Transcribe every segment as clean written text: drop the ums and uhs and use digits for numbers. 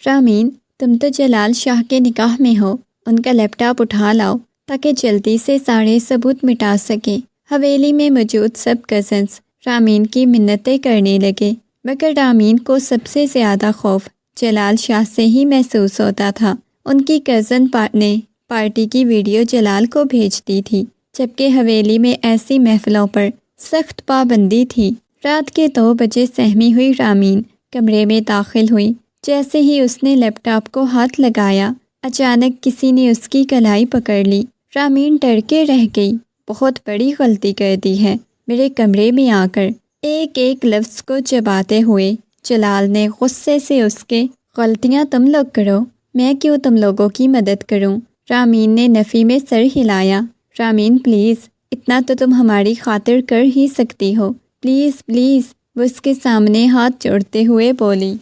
Ramen, تم تو جلال شاہ کے نکاح میں ہو، ان کا لیپ ٹاپ اٹھا لاؤ تاکہ جلدی سے سارے ثبوت مٹا سکیں۔ حویلی میں موجود سب کزنس رامین کی منتیں کرنے لگے، مگر رامین کو سب سے زیادہ خوف جلال شاہ سے ہی محسوس ہوتا تھا۔ ان کی کزن نے پارٹی کی ویڈیو جلال کو بھیج دی تھی، جبکہ حویلی میں ایسی محفلوں پر سخت پابندی تھی۔ رات کے 2 بجے سہمی ہوئی رامین کمرے میں داخل ہوئی۔ جیسے ہی اس نے لیپ ٹاپ کو ہاتھ لگایا، اچانک کسی نے اس کی کلائی پکڑ لی۔ رامین ڈر کے رہ گئی۔ بہت بڑی غلطی کر دی ہے میرے کمرے میں آ کر، ایک ایک لفظ کو چباتے ہوئے جلال نے غصے سے اس کے غلطیاں تم لوگ کرو، میں کیوں تم لوگوں کی مدد کروں؟ رامین نے نفی میں سر ہلایا۔ رامین پلیز، اتنا تو تم ہماری خاطر کر ہی سکتی ہو، پلیز پلیز، وہ اس کے سامنے ہاتھ جوڑتے ہوئے بولی۔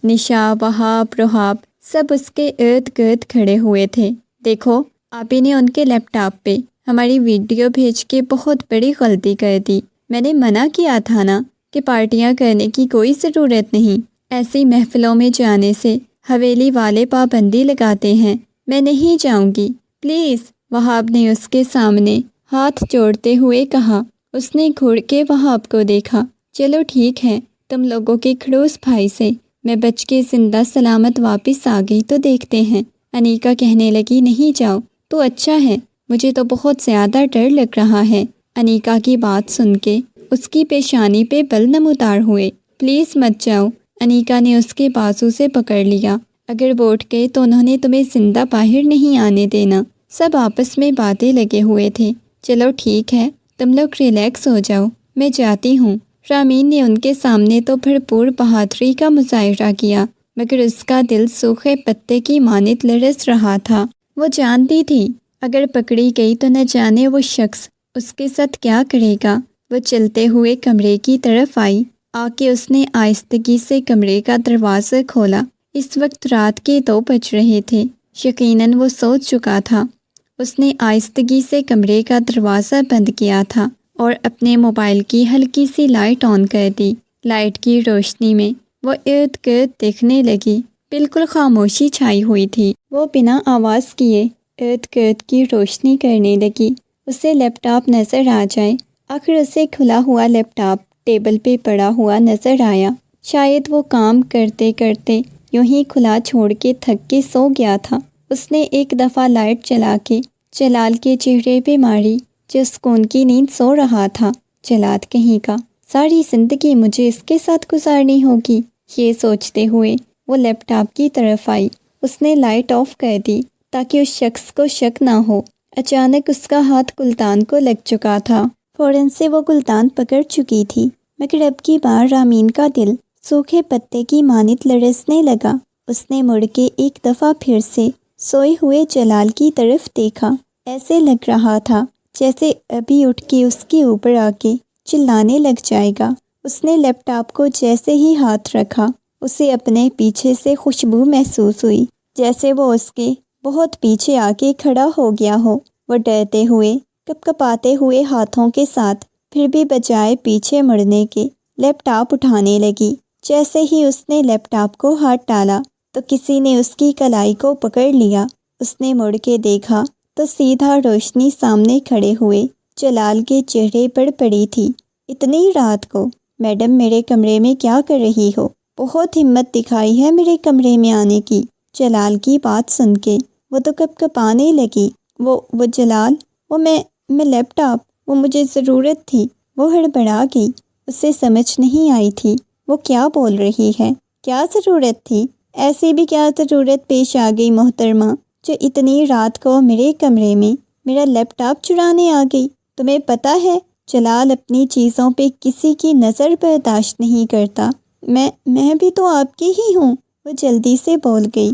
نشا، وہاب، روحاب سب اس کے ارد گرد کھڑے ہوئے تھے۔ دیکھو، آپی نے ان کے لیپ ٹاپ پہ ہماری ویڈیو بھیج کے بہت بڑی غلطی کر دی۔ میں نے منع کیا تھا نا کہ پارٹیاں کرنے کی کوئی ضرورت نہیں، ایسی محفلوں میں جانے سے حویلی والے پابندی لگاتے ہیں، میں نہیں جاؤں گی، پلیز، وہاب نے اس کے سامنے ہاتھ جوڑتے ہوئے کہا۔ اس نے گھوڑ کے وہاب کو دیکھا۔ چلو ٹھیک ہے، تم لوگوں کے کھڑوس بھائی سے میں بچ کے زندہ سلامت واپس آ گئی تو دیکھتے ہیں۔ انیکا کہنے لگی، نہیں جاؤ تو اچھا ہے، مجھے تو بہت زیادہ ڈر لگ رہا ہے۔ انیکا کی بات سن کے اس کی پیشانی پہ بل نمودار ہوئے۔ پلیز مت جاؤ، انیکا نے اس کے بازو سے پکڑ لیا۔ اگر وہ اٹھ گئے تو انہوں نے تمہیں زندہ باہر نہیں آنے دینا۔ سب آپس میں باتیں لگے ہوئے تھے۔ چلو ٹھیک ہے، تم لوگ ریلیکس ہو جاؤ، میں جاتی ہوں۔ رامین نے ان کے سامنے تو بھرپور بہادری کا مظاہرہ کیا، مگر اس کا دل سوکھے پتے کی مانند لرز رہا تھا۔ وہ جانتی تھی اگر پکڑی گئی تو نہ جانے وہ شخص اس کے ساتھ کیا کرے گا۔ وہ چلتے ہوئے کمرے کی طرف آئی۔ آ کے اس نے آہستگی سے کمرے کا دروازہ کھولا۔ اس وقت رات کے 2 بج رہے تھے۔ یقیناً وہ سو چکا تھا۔ اس نے آہستگی سے کمرے کا دروازہ بند کیا تھا اور اپنے موبائل کی ہلکی سی لائٹ آن کر دی۔ لائٹ کی روشنی میں وہ ارد گرد دیکھنے لگی۔ بالکل خاموشی چھائی ہوئی تھی۔ وہ بنا آواز کیے ارد گرد کی روشنی کرنے لگی۔ اسے لیپ ٹاپ نظر آ جائے۔ آخر اسے کھلا ہوا لیپ ٹاپ ٹیبل پہ پڑا ہوا نظر آیا۔ شاید وہ کام کرتے کرتے یوں ہی کھلا چھوڑ کے تھک کے سو گیا تھا۔ اس نے ایک دفعہ لائٹ جلا کے جلال کے چہرے پہ ماری جو سکون کی نیند سو رہا تھا۔ جلاد کہیں کا، ساری زندگی مجھے اس کے ساتھ گزارنی ہوگی، یہ سوچتے ہوئے وہ لیپ ٹاپ کی طرف آئی۔ اس نے لائٹ آف کر دی تاکہ اس شخص کو شک نہ ہو۔ اچانک اس کا ہاتھ گلدان کو لگ چکا تھا۔ فوراً سے وہ گلدان پکڑ چکی تھی، مگر اب کی بار رامین کا دل سوکھے پتے کی مانند لرزنے لگا۔ اس نے مڑ کے ایک دفعہ پھر سے سوئے ہوئے جلال کی طرف دیکھا۔ ایسے لگ رہا تھا جیسے ابھی اٹھ کے اس کے اوپر آ کے چلانے لگ جائے گا۔ اس نے لیپ ٹاپ کو جیسے ہی ہاتھ رکھا، اسے اپنے پیچھے سے خوشبو محسوس ہوئی، جیسے وہ اس کے بہت پیچھے آ کے کھڑا ہو گیا ہو۔ وہ ڈرتے ہوئے، کپ کپاتے ہوئے ہاتھوں کے ساتھ پھر بھی بجائے پیچھے مڑنے کے لیپ ٹاپ اٹھانے لگی۔ جیسے ہی اس نے لیپ ٹاپ کو ہاتھ ڈالا تو کسی نے اس کی کلائی کو پکڑ لیا۔ اس نے مڑ کے دیکھا تو سیدھا روشنی سامنے کھڑے ہوئے جلال کے چہرے پر پڑی تھی۔ اتنی رات کو میڈم میرے کمرے میں کیا کر رہی ہو؟ بہت ہمت دکھائی ہے میرے کمرے میں آنے کی۔ جلال کی بات سن کے وہ تو کپ کپانے لگی۔ وہ جلال، میں لیپ ٹاپ، وہ مجھے ضرورت تھی۔ وہ ہڑبڑا گئی۔ اسے سمجھ نہیں آئی تھی وہ کیا بول رہی ہے۔ کیا ضرورت تھی؟ ایسی بھی کیا ضرورت پیش آ گئی محترمہ جو اتنی رات کو میرے کمرے میں میرا لیپ ٹاپ چرانے آ گئی؟ تمہیں پتہ ہے جلال اپنی چیزوں پہ کسی کی نظر برداشت نہیں کرتا۔ میں بھی تو آپ کی ہی ہوں، وہ جلدی سے بول گئی۔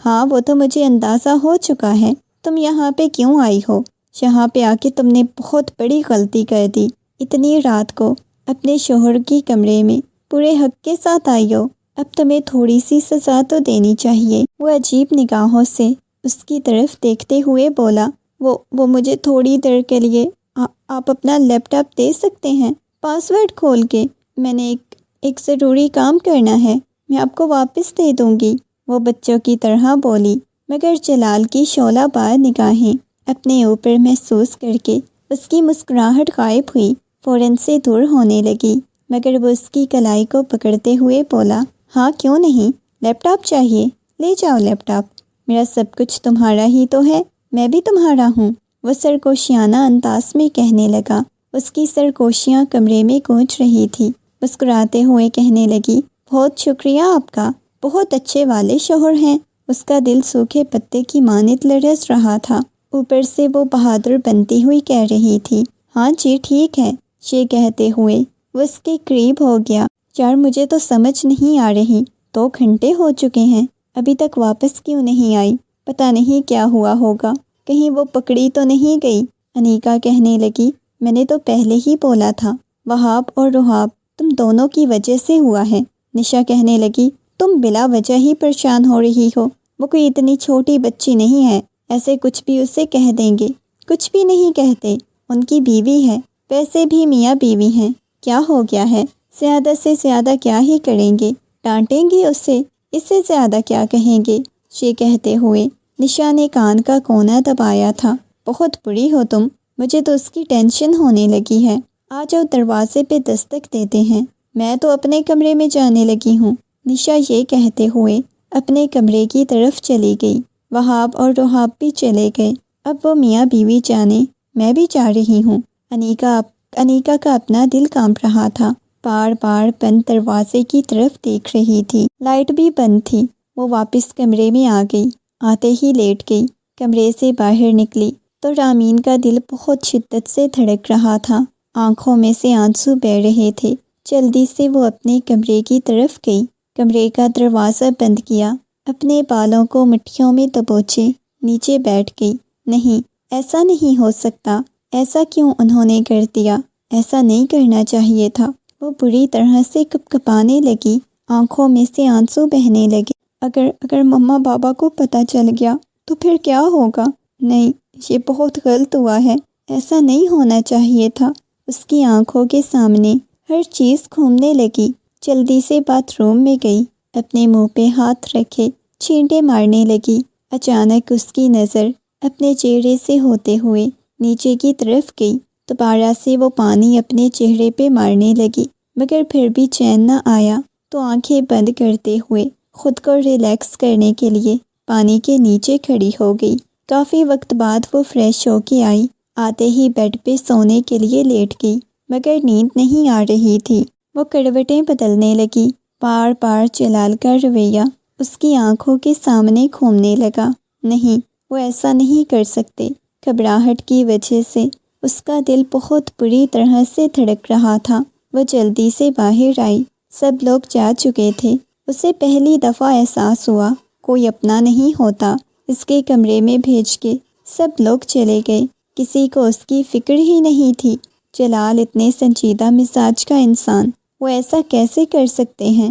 ہاں وہ تو مجھے اندازہ ہو چکا ہے۔ تم یہاں پہ کیوں آئی ہو؟ یہاں پہ آ کے تم نے بہت بڑی غلطی کر دی۔ اتنی رات کو اپنے شوہر کی کمرے میں پورے حق کے ساتھ آئی ہو، اب تمہیں تھوڑی سی سزا تو دینی چاہیے۔ وہ عجیب نگاہوں سے اس کی طرف دیکھتے ہوئے بولا، وہ مجھے تھوڑی دیر کے لیے آپ اپنا لیپ ٹاپ دے سکتے ہیں پاس ورڈ کھول کے؟ میں نے ایک ضروری کام کرنا ہے، میں آپ کو واپس دے دوں گی۔ وہ بچوں کی طرح بولی، مگر جلال کی شعلہ بار نگاہیں اپنے اوپر محسوس کر کے اس کی مسکراہٹ غائب ہوئی، فوراً سے دور ہونے لگی، مگر وہ اس کی کلائی کو پکڑتے ہوئے بولا، ہاں کیوں نہیں، لیپ ٹاپ چاہیے، لے جاؤ لیپ ٹاپ، میرا سب کچھ تمہارا ہی تو ہے، میں بھی تمہارا ہوں، وہ سرگوشیانہ انداز میں کہنے لگا۔ اس کی سرگوشیاں کمرے میں گونج رہی تھی۔ مسکراتے ہوئے کہنے لگی، بہت شکریہ آپ کا، بہت اچھے والے شوہر ہیں۔ اس کا دل سوکھے پتے کی مانند لرز رہا تھا، اوپر سے وہ بہادر بنتی ہوئی کہہ رہی تھی، ہاں جی ٹھیک ہے۔ یہ کہتے ہوئے وہ اس کے قریب ہو گیا۔ یار مجھے تو سمجھ نہیں آ رہی، 2 گھنٹے ہو چکے ہیں، ابھی تک واپس کیوں نہیں آئی؟ پتہ نہیں کیا ہوا ہوگا، کہیں وہ پکڑی تو نہیں گئی؟ انیکا کہنے لگی، میں نے تو پہلے ہی بولا تھا، وہاب اور رحاب تم دونوں کی وجہ سے ہوا ہے۔ نشا کہنے لگی، تم بلا وجہ ہی پریشان ہو رہی ہو، وہ کوئی اتنی چھوٹی بچی نہیں ہے، ایسے کچھ بھی اسے کہہ دیں گے۔ کچھ بھی نہیں کہتے، ان کی بیوی ہے، ویسے بھی میاں بیوی ہیں، کیا ہو گیا ہے؟ زیادہ سے زیادہ کیا ہی کریں گے، ڈانٹیں گے اسے، اس سے زیادہ کیا کہیں گے؟ یہ کہتے ہوئے نشا نے کان کا کونا دبایا تھا، بہت بری ہو تم، مجھے تو اس کی ٹینشن ہونے لگی ہے۔ آ جاؤ دروازے پہ دستک دیتے ہیں، میں تو اپنے کمرے میں جانے لگی ہوں۔ نشا یہ کہتے ہوئے اپنے کمرے کی طرف چلی گئی۔ وہاب اور رحاب بھی چلے گئے۔ اب وہ میاں بیوی جانے، میں بھی جا رہی ہوں۔ انیکا کا اپنا دل کانپ رہا تھا، بار بار بند دروازے کی طرف دیکھ رہی تھی، لائٹ بھی بند تھی۔ وہ واپس کمرے میں آ گئی، آتے ہی لیٹ گئی۔ کمرے سے باہر نکلی تو رامین کا دل بہت شدت سے دھڑک رہا تھا، آنکھوں میں سے آنسو بہہ رہے تھے۔ جلدی سے وہ اپنے کمرے کی طرف گئی، کمرے کا دروازہ بند کیا، اپنے بالوں کو مٹھیوں میں دبوچے نیچے بیٹھ گئی۔ نہیں، ایسا نہیں ہو سکتا، ایسا کیوں انہوں نے کر دیا، ایسا نہیں کرنا چاہیے تھا۔ وہ بری طرح سے کپکپانے لگی، آنکھوں میں سے آنسو بہنے لگے۔ اگر مما بابا کو پتہ چل گیا تو پھر کیا ہوگا؟ نہیں، یہ بہت غلط ہوا ہے، ایسا نہیں ہونا چاہیے تھا۔ اس کی آنکھوں کے سامنے ہر چیز گھومنے لگی۔ جلدی سے باتھ روم میں گئی، اپنے منہ پہ ہاتھ رکھے چھینٹے مارنے لگی۔ اچانک اس کی نظر اپنے چہرے سے ہوتے ہوئے نیچے کی طرف گئی، دوبارہ سے وہ پانی اپنے چہرے پہ مارنے لگی، مگر پھر بھی چین نہ آیا تو آنکھیں بند کرتے ہوئے خود کو ریلیکس کرنے کے لیے پانی کے نیچے کھڑی ہو گئی۔ کافی وقت بعد وہ فریش ہو کے آئی، آتے ہی بیڈ پہ سونے کے لیے لیٹ گئی، مگر نیند نہیں آ رہی تھی۔ وہ کروٹیں بدلنے لگی، بار بار جلال کا رویہ اس کی آنکھوں کے سامنے گھومنے لگا۔ نہیں، وہ ایسا نہیں کر سکتے۔ گھبراہٹ کی وجہ سے اس کا دل بہت بری طرح سے دھڑک رہا تھا۔ وہ جلدی سے باہر آئی، سب لوگ جا چکے تھے۔ اسے پہلی دفعہ احساس ہوا کوئی اپنا نہیں ہوتا، اس کے کمرے میں بھیج کے سب لوگ چلے گئے، کسی کو اس کی فکر ہی نہیں تھی۔ جلال اتنے سنجیدہ مزاج کا انسان، وہ ایسا کیسے کر سکتے ہیں؟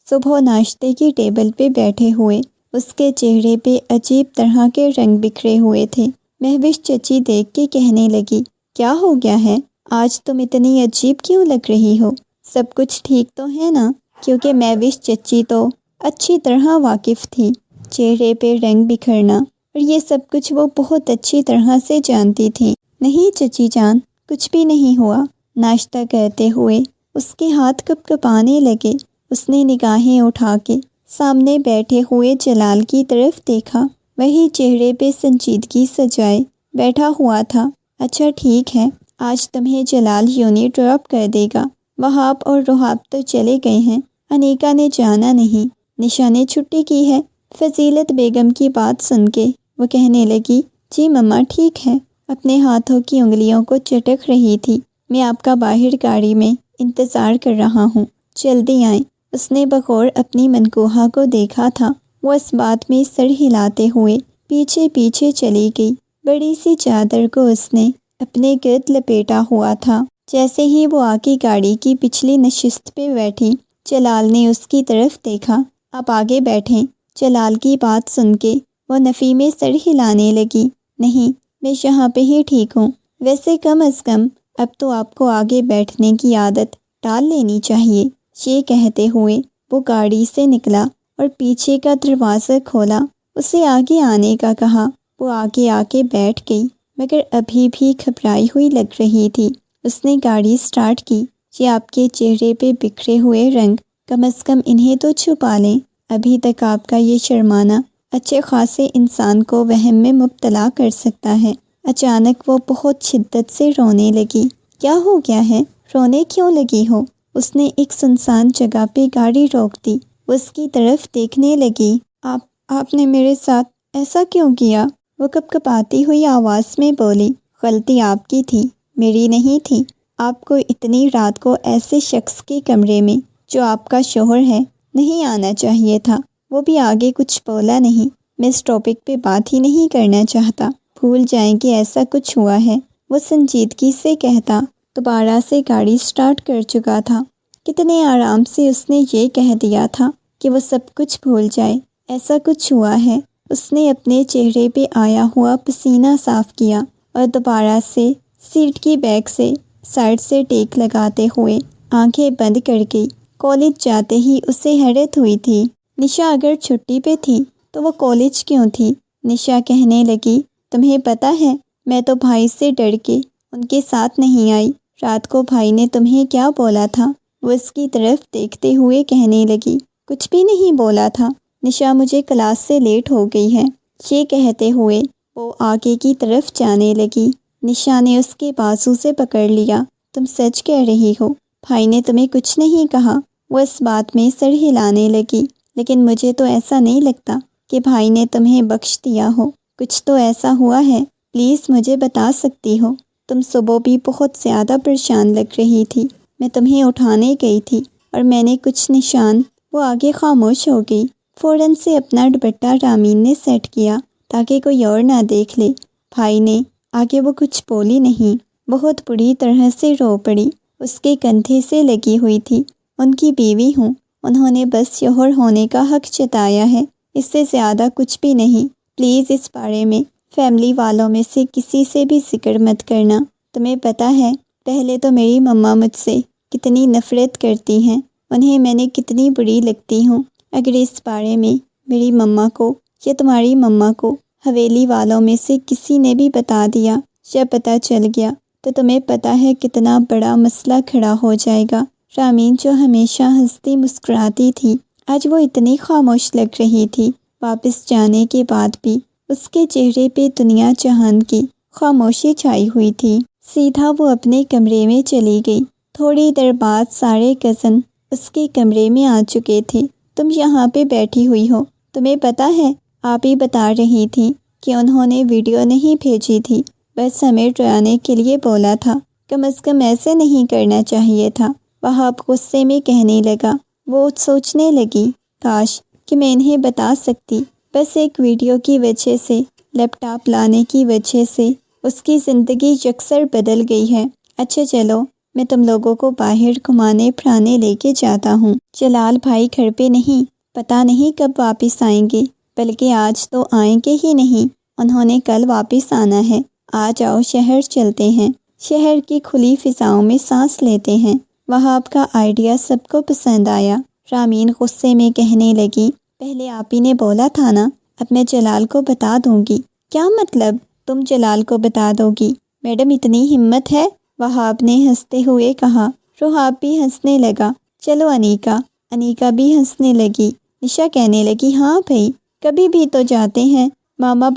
صبح ناشتے کی ٹیبل پہ بیٹھے ہوئے اس کے چہرے پہ عجیب طرح کے رنگ بکھرے ہوئے تھے۔ مہوش چچی دیکھ کے کہنے لگی، کیا ہو گیا ہے؟ آج تم اتنی عجیب کیوں لگ رہی ہو؟ سب کچھ ٹھیک تو ہے نا؟ کیونکہ مہوش چچی تو اچھی طرح واقف تھی، چہرے پہ رنگ بکھرنا اور یہ سب کچھ وہ بہت اچھی طرح سے جانتی تھی۔ نہیں چچی جان، کچھ بھی نہیں ہوا۔ ناشتہ کرتے ہوئے اس کے ہاتھ کپکپانے لگے۔ اس نے نگاہیں اٹھا کے سامنے بیٹھے ہوئے جلال کی طرف دیکھا، وہی چہرے پہ سنجیدگی سجائے بیٹھا ہوا تھا۔ اچھا ٹھیک ہے، آج تمہیں جلال یونی ڈراپ کر دے گا، وہاب اور رحاب تو چلے گئے ہیں، انیکا نے جانا نہیں، نشا نے چھٹی کی ہے۔ فضیلت بیگم کی بات سن کے وہ کہنے لگی، جی مما ٹھیک ہے۔ اپنے ہاتھوں کی انگلیوں کو چٹک رہی تھی۔ میں آپ کا باہر گاڑی میں انتظار کر رہا ہوں، جلدی آئیں۔ اس نے بغور اپنی منکوہا کو دیکھا تھا، وہ اس بات میں سر ہلاتے ہوئے پیچھے پیچھے چلی گئی۔ بڑی سی چادر کو اس نے اپنے گرد لپیٹا ہوا تھا۔ جیسے ہی وہ آ کے گاڑی کی پچھلی نشست پہ بیٹھی، جلال نے اس کی طرف دیکھا۔ آپ آگے بیٹھیں۔ جلال کی بات سن کے وہ نفی میں سر ہلانے لگی۔ نہیں، میں یہاں پہ ہی ٹھیک ہوں، ویسے کم از کم اب تو آپ کو آگے بیٹھنے کی عادت ڈال لینی چاہیے۔ یہ کہتے ہوئے وہ گاڑی سے نکلا اور پیچھے کا دروازہ کھولا، اسے آگے آنے کا کہا۔ وہ آگے آ کے بیٹھ گئی مگر ابھی بھی گھبرائی ہوئی لگ رہی تھی۔ اس نے گاڑی سٹارٹ کی۔ یہ آپ کے چہرے پہ بکھرے ہوئے رنگ، کم از کم انہیں تو چھپا لیں۔ ابھی تک آپ کا یہ شرمانا اچھے خاصے انسان کو وہم میں مبتلا کر سکتا ہے۔ اچانک وہ بہت شدت سے رونے لگی۔ کیا ہو گیا ہے؟ رونے کیوں لگی ہو؟ اس نے ایک سنسان جگہ پہ گاڑی روک دی۔ وہ اس کی طرف دیکھنے لگی۔ آپ نے میرے ساتھ ایسا کیوں کیا؟ وہ کپکپاتی ہوئی آواز میں بولی۔ غلطی آپ کی تھی، میری نہیں تھی۔ آپ کو اتنی رات کو ایسے شخص کے کمرے میں جو آپ کا شوہر ہے نہیں آنا چاہیے تھا۔ وہ بھی آگے کچھ بولا نہیں۔ میں اس ٹاپک پہ بات ہی نہیں کرنا چاہتا۔ بھول جائیں کہ ایسا کچھ ہوا ہے، وہ سنجیدگی سے کہتا۔ دوبارہ سے گاڑی سٹارٹ کر چکا تھا۔ کتنے آرام سے اس نے یہ کہہ دیا تھا کہ وہ سب کچھ بھول جائے۔ ایسا کچھ ہوا ہے۔ اس نے اپنے چہرے پہ آیا ہوا پسینہ صاف کیا اور دوبارہ سے سیٹ کی بیک سے سائڈ سے ٹیک لگاتے ہوئے آنکھیں بند کر گئی۔ کالج جاتے ہی اسے حیرت ہوئی تھی۔ نشا اگر چھٹی پہ تھی تو وہ کالج کیوں تھی؟ نشا کہنے لگی، تمہیں پتہ ہے میں تو بھائی سے ڈر کے ان کے ساتھ نہیں آئی۔ رات کو بھائی نے تمہیں کیا بولا تھا؟ وہ اس کی طرف دیکھتے ہوئے کہنے لگی، کچھ بھی نہیں بولا تھا نشا، مجھے کلاس سے لیٹ ہو گئی ہے۔ یہ کہتے ہوئے وہ آگے کی طرف جانے لگی۔ نشا نے اس کے بازو سے پکڑ لیا۔ تم سچ کہہ رہی ہو؟ بھائی نے تمہیں کچھ نہیں کہا؟ وہ اس بات میں سر ہلانے لگی۔ لیکن مجھے تو ایسا نہیں لگتا کہ بھائی نے تمہیں بخش دیا ہو۔ کچھ تو ایسا ہوا ہے، پلیز مجھے بتا سکتی ہو؟ تم صبح بھی بہت زیادہ پریشان لگ رہی تھی۔ میں تمہیں اٹھانے گئی تھی اور میں نے کچھ نشان۔ وہ آگے خاموش ہو گئی۔ فوراً سے اپنا دوپٹہ رامین نے سیٹ کیا تاکہ کوئی اور نہ دیکھ لے۔ بھائی نے آگے وہ کچھ بولی نہیں، بہت بری طرح سے رو پڑی۔ اس کے کندھے سے لگی ہوئی تھی۔ ان کی بیوی ہوں، انہوں نے بس شوہر ہونے کا حق جتایا ہے، اس سے زیادہ کچھ بھی نہیں۔ پلیز اس بارے میں فیملی والوں میں سے کسی سے بھی ذکر مت کرنا۔ تمہیں پتہ ہے پہلے تو میری مما مجھ سے کتنی نفرت کرتی ہیں، انہیں میں نے کتنی بری لگتی ہوں۔ اگر اس بارے میں میری مما کو یا تمہاری مما کو حویلی والوں میں سے کسی نے بھی بتا دیا یا پتہ چل گیا تو تمہیں پتہ ہے کتنا بڑا مسئلہ کھڑا ہو جائے گا۔ رامین جو ہمیشہ ہنستی مسکراتی تھی، آج وہ اتنی خاموش لگ رہی تھی۔ واپس جانے کے بعد بھی اس کے چہرے پہ دنیا جہان کی خاموشی چھائی ہوئی تھی۔ سیدھا وہ اپنے کمرے میں چلی گئی۔ تھوڑی دیر بعد سارے کزن اس کے کمرے میں آ چکے تھے۔ تم یہاں پہ بیٹھی ہوئی ہو، تمہیں پتہ ہے آپ ہی بتا رہی تھی کہ انہوں نے ویڈیو نہیں بھیجی تھی، بس ہمیں ڈرانے کے لیے بولا تھا۔ کم از کم ایسے نہیں کرنا چاہیے تھا۔ وہاب غصے میں کہنے لگا۔ وہ سوچنے لگی، کاش کہ میں انہیں بتا سکتی۔ بس ایک ویڈیو کی وجہ سے، لیپ ٹاپ لانے کی وجہ سے اس کی زندگی یکسر بدل گئی ہے۔ اچھا چلو، میں تم لوگوں کو باہر گھمانے پھرانے لے کے جاتا ہوں۔ جلال بھائی گھر پہ نہیں، پتہ نہیں کب واپس آئیں گے، بلکہ آج تو آئیں گے ہی نہیں، انہوں نے کل واپس آنا ہے۔ آ جاؤ شہر چلتے ہیں، شہر کی کھلی فضاؤں میں سانس لیتے ہیں۔ وہاب کا آئیڈیا سب کو پسند آیا۔ رامین غصے میں کہنے لگی، پہلے آپ ہی نے بولا تھا نا، اب میں جلال کو بتا دوں گی۔ کیا مطلب تم جلال کو بتا دو گی؟ میڈم اتنی ہمت ہے؟ وہاب نے ہنستے ہوئے کہا۔ روحاب بھی ہنسنے لگا۔ چلو انیکا۔ انیکا بھی ہنسنے لگی۔ نشا کہنے لگی، ہاں بھائی کبھی بھی تو جاتے ہیں، ماما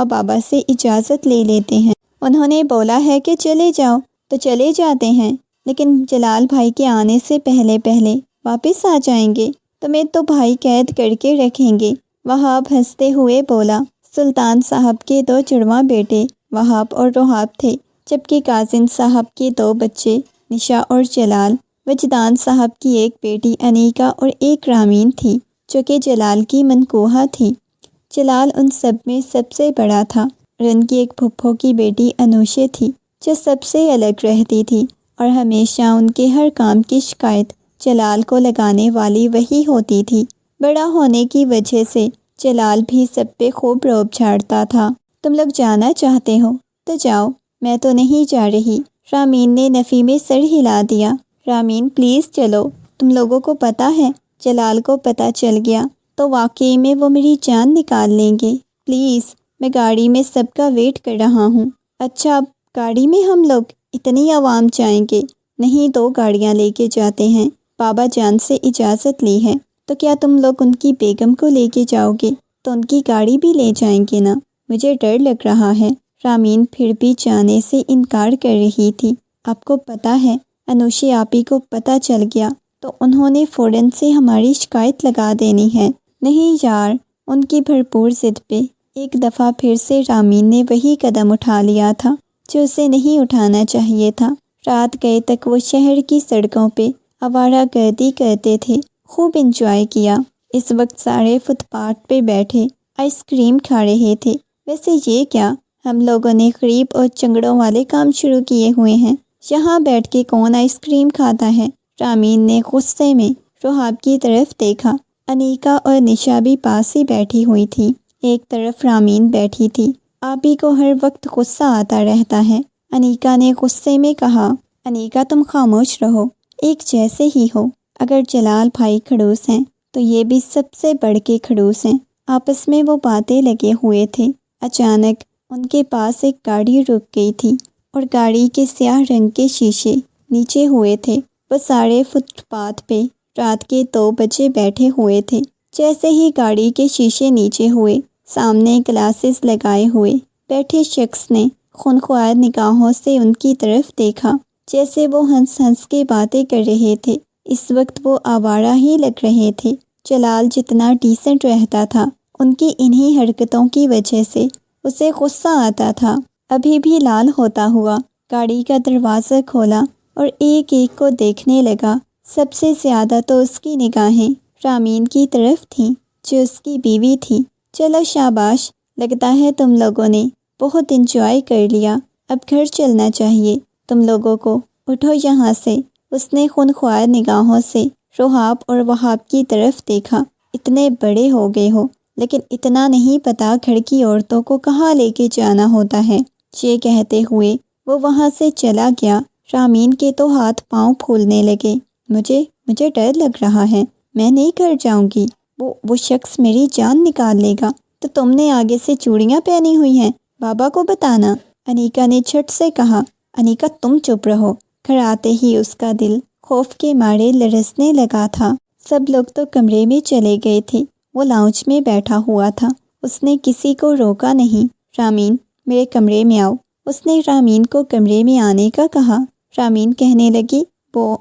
بابا سے اجازت لے لیتے ہیں، انہوں نے بولا ہے کہ چلے جاؤ تو چلے جاتے ہیں، لیکن جلال بھائی کے آنے سے پہلے واپس آ جائیں گے، تمہیں تو بھائی قید کر کے رکھیں گے۔ وہاب ہنستے ہوئے بولا۔ سلطان صاحب کے 2 جڑواں بیٹے وہاب اور روحاب تھے، جبکہ کاظم صاحب کے 2 بچے نشا اور جلال۔ وجدان صاحب کی ایک بیٹی انیکا اور ایک رامین تھی، جو کہ جلال کی منکوہہ تھی۔ جلال ان سب میں سب سے بڑا تھا اور ان کی ایک پھپھو کی بیٹی انوشے تھی، جو سب سے الگ رہتی تھی اور ہمیشہ ان کے ہر کام کی شکایت جلال کو لگانے والی وہی ہوتی تھی۔ بڑا ہونے کی وجہ سے جلال بھی سب پہ خوب روب جھاڑتا تھا۔ تم لوگ جانا چاہتے ہو تو جاؤ، میں تو نہیں جا رہی۔ رامین نے نفی میں سر ہلا دیا۔ رامین پلیز چلو، تم لوگوں کو پتہ ہے جلال کو پتہ چل گیا تو واقعی میں وہ میری جان نکال لیں گے۔ پلیز، میں گاڑی میں سب کا ویٹ کر رہا ہوں۔ اچھا، اب گاڑی میں ہم لوگ اتنی عوام جائیں گے؟ نہیں، 2 گاڑیاں لے کے جاتے ہیں، بابا جان سے اجازت لی ہے۔ تو کیا تم لوگ ان کی بیگم کو لے کے جاؤ گے؟ تو ان کی گاڑی بھی لے جائیں گے نا؟ مجھے ڈر لگ رہا ہے۔ رامین پھر بھی جانے سے انکار کر رہی تھی۔ آپ کو پتہ ہے، انوشی آپی کو پتہ چل گیا تو انہوں نے فوراً سے ہماری شکایت لگا دینی ہے۔ نہیں یار، ان کی بھرپور ضد پہ ایک دفعہ پھر سے رامین نے وہی قدم اٹھا لیا تھا جو اسے نہیں اٹھانا چاہیے تھا۔ رات گئے تک وہ شہر کی سڑکوں پہ آوارہ گردی کرتے تھے، خوب انجوائے کیا۔ اس وقت سارے فٹ پاتھ پہ بیٹھے آئس کریم کھا رہے تھے۔ ویسے یہ کیا، ہم لوگوں نے غریب اور چنگڑوں والے کام شروع کیے ہوئے ہیں؟ یہاں بیٹھ کے کون آئس کریم کھاتا ہے؟ رامین نے غصے میں روحاب کی طرف دیکھا۔ انیکا اور نشا بھی پاس ہی بیٹھی ہوئی تھی۔ ایک طرف رامین بیٹھی تھی۔ آپی کو ہر وقت غصہ آتا رہتا ہے، انیکا نے غصے میں کہا۔ انیکا، تم خاموش رہو، ایک جیسے ہی ہو۔ اگر جلال بھائی کھڑوس ہیں تو یہ بھی سب سے بڑھ کے کھڑوس ہیں۔ آپس میں وہ باتیں لگے ہوئے تھے۔ اچانک ان کے پاس ایک گاڑی رک گئی تھی اور گاڑی کے سیاہ رنگ کے شیشے نیچے ہوئے تھے۔ وہ سارے فٹ پاتھ پہ رات کے 2 بجے بیٹھے ہوئے تھے۔ جیسے ہی گاڑی کے شیشے نیچے ہوئے، سامنے گلاسز لگائے ہوئے بیٹھے شخص نے خونخوار نگاہوں سے ان کی طرف دیکھا، جیسے وہ ہنس ہنس کے باتیں کر رہے تھے۔ اس وقت وہ آوارہ ہی لگ رہے تھے۔ جلال جتنا ڈیسنٹ رہتا تھا، ان کی انہی حرکتوں کی وجہ سے اسے غصہ آتا تھا۔ ابھی بھی لال ہوتا ہوا گاڑی کا دروازہ کھولا اور ایک ایک کو دیکھنے لگا۔ سب سے زیادہ تو اس کی نگاہیں رامین کی طرف تھیں، جو اس کی بیوی تھی۔ چلو شاباش، لگتا ہے تم لوگوں نے بہت انجوائے کر لیا، اب گھر چلنا چاہیے تم لوگوں کو، اٹھو یہاں سے۔ اس نے خونخوار نگاہوں سے روحاب اور وہاب کی طرف دیکھا۔ اتنے بڑے ہو گئے ہو، لیکن اتنا نہیں پتا گھر کی عورتوں کو کہاں لے کے جانا ہوتا ہے۔ یہ کہتے ہوئے وہ وہاں سے چلا گیا۔ رامین کے تو ہاتھ پاؤں پھولنے لگے۔ مجھے ڈر لگ رہا ہے، میں نہیں گھر جاؤں گی، وہ شخص میری جان نکال لے گا۔ تو تم نے آگے سے چوڑیاں پہنی ہوئی ہیں، بابا کو بتانا، انیکا نے جھٹ سے کہا۔ انیکا، تم چپ رہو۔ گھر آتے ہی اس کا دل خوف کے مارے لرزنے لگا تھا۔ سب لوگ تو کمرے میں چلے گئے تھے، وہ لاؤنج میں بیٹھا ہوا تھا۔ اس نے کسی کو روکا نہیں۔ رامین، میرے کمرے میں آؤ۔ اس نے رامین کو کمرے میں آنے کا کہا۔ رامین کہنے لگی، وہ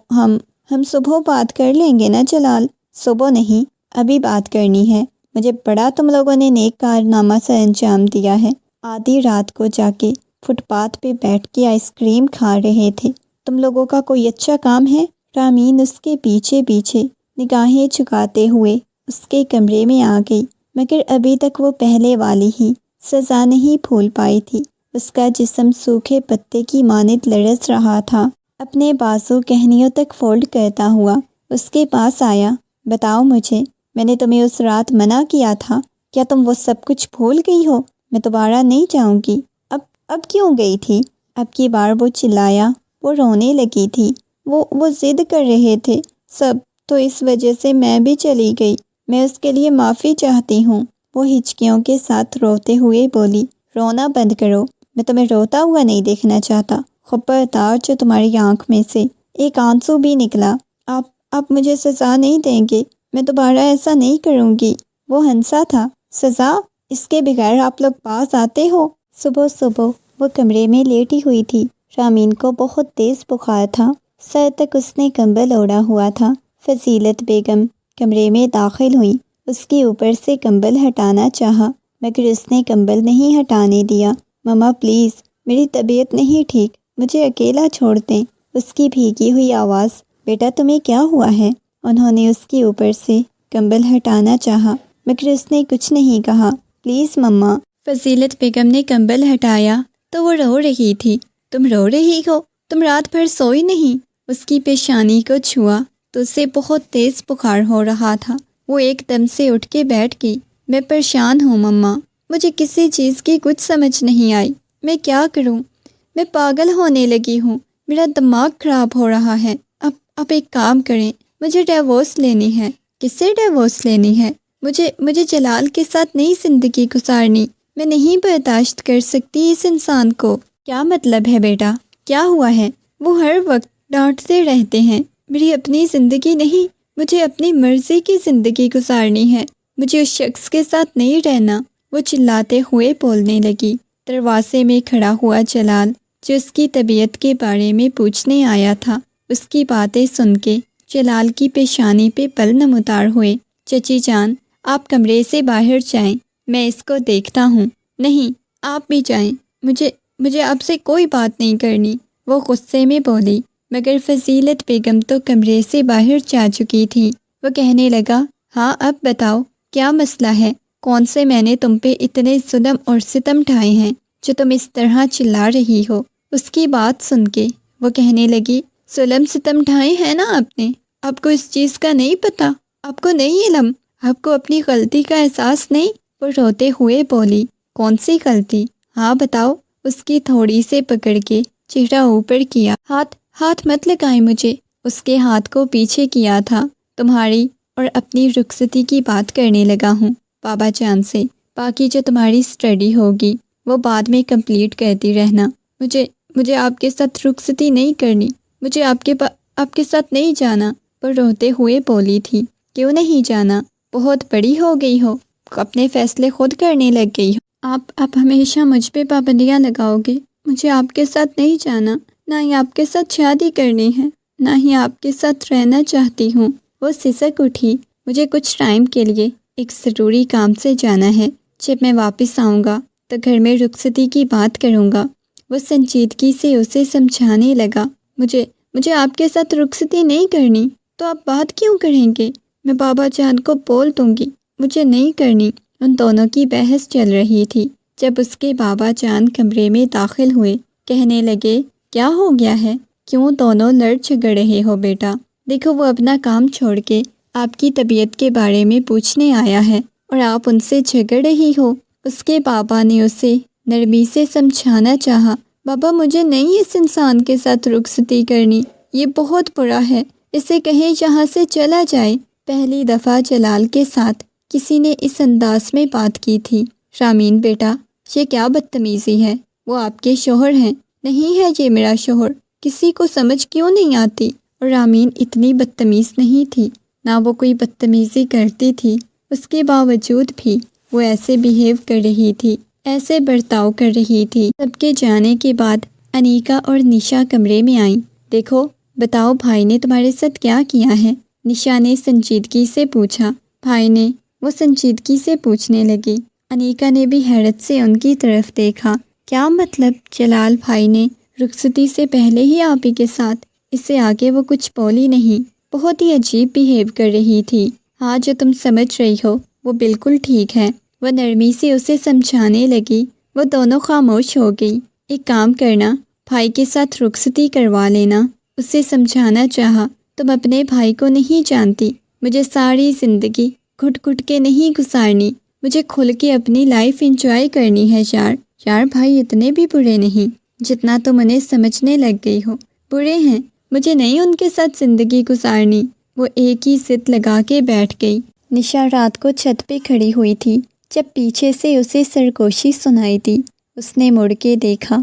ہم صبح بات کر لیں گے نا جلال؟ صبح نہیں، ابھی بات کرنی ہے۔ مجھے بڑا تم لوگوں نے نیک کارنامہ سے انجام دیا ہے۔ آدھی رات کو جا کے فٹ پاتھ پہ بیٹھ کے آئس کریم کھا رہے تھے۔ تم لوگوں کا کوئی اچھا کام ہے؟ رامین اس کے پیچھے پیچھے نگاہیں جھکاتے ہوئے اس کے کمرے میں آ گئی، مگر ابھی تک وہ پہلے والی ہی سزا نہیں بھول پائی تھی۔ اس کا جسم سوکھے پتے کی مانند لرز رہا تھا۔ اپنے بازو کہنیوں تک فولڈ کرتا ہوا اس کے پاس آیا۔ بتاؤ مجھے، میں نے تمہیں اس رات منع کیا تھا، کیا تم وہ سب کچھ بھول گئی ہو؟ میں دوبارہ نہیں جاؤں گی۔ اب کیوں گئی تھی؟ اب کی بار وہ چلایا، وہ رونے لگی تھی، وہ ضد کر رہے تھے سب، تو اس وجہ سے میں بھی چلی گئی۔ میں اس کے لیے معافی چاہتی ہوں۔ وہ ہچکیوں کے ساتھ روتے ہوئے بولی۔ رونا بند کرو، میں تمہیں روتا ہوا نہیں دیکھنا چاہتا۔ خبردار، جو تمہاری آنکھ میں سے ایک آنسو بھی نکلا، آپ مجھے سزا نہیں دیں گے، میں دوبارہ ایسا نہیں کروں گی۔ وہ ہنسا تھا۔ سزا؟ اس کے بغیر آپ لوگ باز آتے ہو؟ صبح وہ کمرے میں لیٹی ہوئی تھی۔ رامین کو بہت تیز بخار تھا، سر تک اس نے کمبل اوڑھا ہوا تھا۔ فضیلت بیگم کمرے میں داخل ہوئی، اس کے اوپر سے کمبل ہٹانا چاہا، مگر اس نے کمبل نہیں ہٹانے دیا۔ مما پلیز، میری طبیعت نہیں ٹھیک، مجھے اکیلا چھوڑ دیں۔ اس کی بھیگی ہوئی آواز، بیٹا تمہیں کیا ہوا ہے؟ انہوں نے اس کے اوپر سے کمبل ہٹانا چاہا، مگر اس نے کچھ نہیں کہا۔ پلیز مما۔ فضیلت بیگم نے کمبل ہٹایا تو وہ رو رہی تھی۔ تم رو رہی ہو؟ تم رات بھر سوئی نہیں؟ اس کی پیشانی کو چھوا تو اسے بہت تیز بخار ہو رہا تھا۔ وہ ایک دم سے اٹھ کے بیٹھ گئی۔ میں پریشان ہوں مما، مجھے کسی چیز کی کچھ سمجھ نہیں آئی، میں کیا کروں؟ میں پاگل ہونے لگی ہوں، میرا دماغ خراب ہو رہا ہے۔ اب ایک کام کریں، مجھے ڈیورس لینی ہے۔ کسے ڈیورس لینی ہے؟ مجھے جلال کے ساتھ نئی زندگی گزارنی، میں نہیں برداشت کر سکتی اس انسان کو۔ کیا مطلب ہے بیٹا؟ کیا ہوا ہے؟ وہ ہر وقت ڈانٹتے رہتے ہیں۔ میری اپنی زندگی نہیں، مجھے اپنی مرضی کی زندگی گزارنی ہے، مجھے اس شخص کے ساتھ نہیں رہنا، وہ چلاتے ہوئے بولنے لگی۔ دروازے میں کھڑا ہوا جلال، جو اس کی طبیعت کے بارے میں پوچھنے آیا تھا، اس کی باتیں سن کے جلال کی پیشانی پہ پل نمودار ہوئے۔ چچی جان، آپ کمرے سے باہر جائیں، میں اس کو دیکھتا ہوں۔ نہیں، آپ بھی جائیں، مجھے آپ سے کوئی بات نہیں کرنی، وہ غصے میں بولی۔ مگر فضیلت بیگم تو کمرے سے باہر جا چکی تھی۔ وہ کہنے لگا، ہاں اب بتاؤ کیا مسئلہ ہے؟ کون سے میں نے تم پہ اتنے ظلم اور ستم ڈھائے ہیں جو تم اس طرح چلا رہی ہو؟ اس کی بات سن کے وہ کہنے لگی، ظلم ستم ڈھائے ہیں نا آپ نے، آپ کو اس چیز کا نہیں پتہ، آپ کو نہیں علم، آپ کو اپنی غلطی کا احساس نہیں؟ وہ روتے ہوئے بولی، کون سی غلطی؟ ہاں بتاؤ۔ اس کی تھوڑی سے پکڑ کے چہرہ اوپر کیا۔ ہاتھ مت لگائیں مجھے۔ اس کے ہاتھ کو پیچھے کیا تھا۔ تمہاری اور اپنی رخصتی کی بات کرنے لگا ہوں بابا جان سے، باقی جو تمہاری اسٹڈی ہوگی وہ بعد میں کمپلیٹ کرتی رہنا۔ مجھے آپ کے ساتھ رخصتی نہیں کرنی، مجھے آپ کے ساتھ نہیں جانا۔ وہ روتے ہوئے بولی تھی، کیوں نہیں جانا؟ بہت بڑی ہو گئی ہو، اپنے فیصلے خود کرنے لگ گئی ہو۔ آپ ہمیشہ مجھ پہ پابندیاں لگاؤ گے؟ مجھے آپ کے ساتھ نہیں جانا، نہ ہی آپ کے ساتھ شادی کرنی ہے، نہ ہی آپ کے ساتھ رہنا چاہتی ہوں۔ وہ سسک اٹھی، مجھے کچھ ٹائم کے لیے ایک ضروری کام سے جانا ہے، جب میں واپس آؤں گا تو گھر میں رخصتی کی بات کروں گا۔ وہ سنجیدگی سے اسے سمجھانے لگا، مجھے آپ کے ساتھ رخصتی نہیں کرنی تو آپ بات کیوں کریں گے؟ میں بابا جان کو بول دوں گی، مجھے نہیں کرنی۔ ان دونوں کی بحث چل رہی تھی جب اس کے بابا جان کمرے میں داخل ہوئے۔ کہنے لگے، کیا ہو گیا ہے؟ کیوں دونوں لڑ جھگڑ رہے ہو بیٹا؟ دیکھو وہ اپنا کام چھوڑ کے آپ کی طبیعت کے بارے میں پوچھنے آیا ہے اور آپ ان سے جھگڑ رہی ہو۔ اس کے بابا نے اسے نرمی سے سمجھانا چاہا، بابا مجھے نہیں اس انسان کے ساتھ رخصتی کرنی، یہ بہت برا ہے، اسے کہیں یہاں سے چلا جائے۔ پہلی دفعہ جلال کے ساتھ کسی نے اس انداز میں بات کی تھی۔ رامین بیٹا، یہ کیا بدتمیزی ہے؟ وہ آپ کے شوہر ہیں، نہیں ہے یہ میرا شوہر، کسی کو سمجھ کیوں نہیں آتی؟ اور رامین اتنی بدتمیز نہیں تھی، نہ وہ کوئی بدتمیزی کرتی تھی، اس کے باوجود بھی وہ ایسے بیہیو کر رہی تھی، ایسے برتاؤ کر رہی تھی۔ سب کے جانے کے بعد انیکا اور نشا کمرے میں آئیں۔ دیکھو، بتاؤ بھائی نے تمہارے ساتھ کیا کیا ہے؟ نشا نے سنجیدگی سے پوچھا۔ بھائی نے؟ وہ سنجیدگی سے پوچھنے لگی۔ انیکا نے بھی حیرت سے ان کی طرف دیکھا۔ کیا مطلب؟ جلال بھائی نے رخصتی سے پہلے ہی آپ ہی کے ساتھ؟ اس سے آگے وہ کچھ بولی نہیں، بہت ہی عجیب بیہیو کر رہی تھی۔ ہاں، جو تم سمجھ رہی ہو وہ بالکل ٹھیک ہے، وہ نرمی سے اسے سمجھانے لگی۔ وہ دونوں خاموش ہو گئی۔ ایک کام کرنا، بھائی کے ساتھ رخصتی کروا لینا۔ اسے سمجھانا چاہا، تم اپنے بھائی کو نہیں جانتی، مجھے ساری زندگی گھٹ گھٹ کے نہیں گزارنی، مجھے کھل کے اپنی لائف انجوائے کرنی ہے۔ یار بھائی اتنے بھی برے نہیں جتنا تم انہیں سمجھنے لگ گئی ہو۔ برے ہیں، مجھے نہیں ان کے ساتھ زندگی گزارنی۔ وہ ایک ہی ضد لگا کے بیٹھ گئی۔ نشا رات کو چھت پہ کھڑی ہوئی تھی جب پیچھے سے اسے سرگوشی سنائی دی۔ اس نے مڑ کے دیکھا،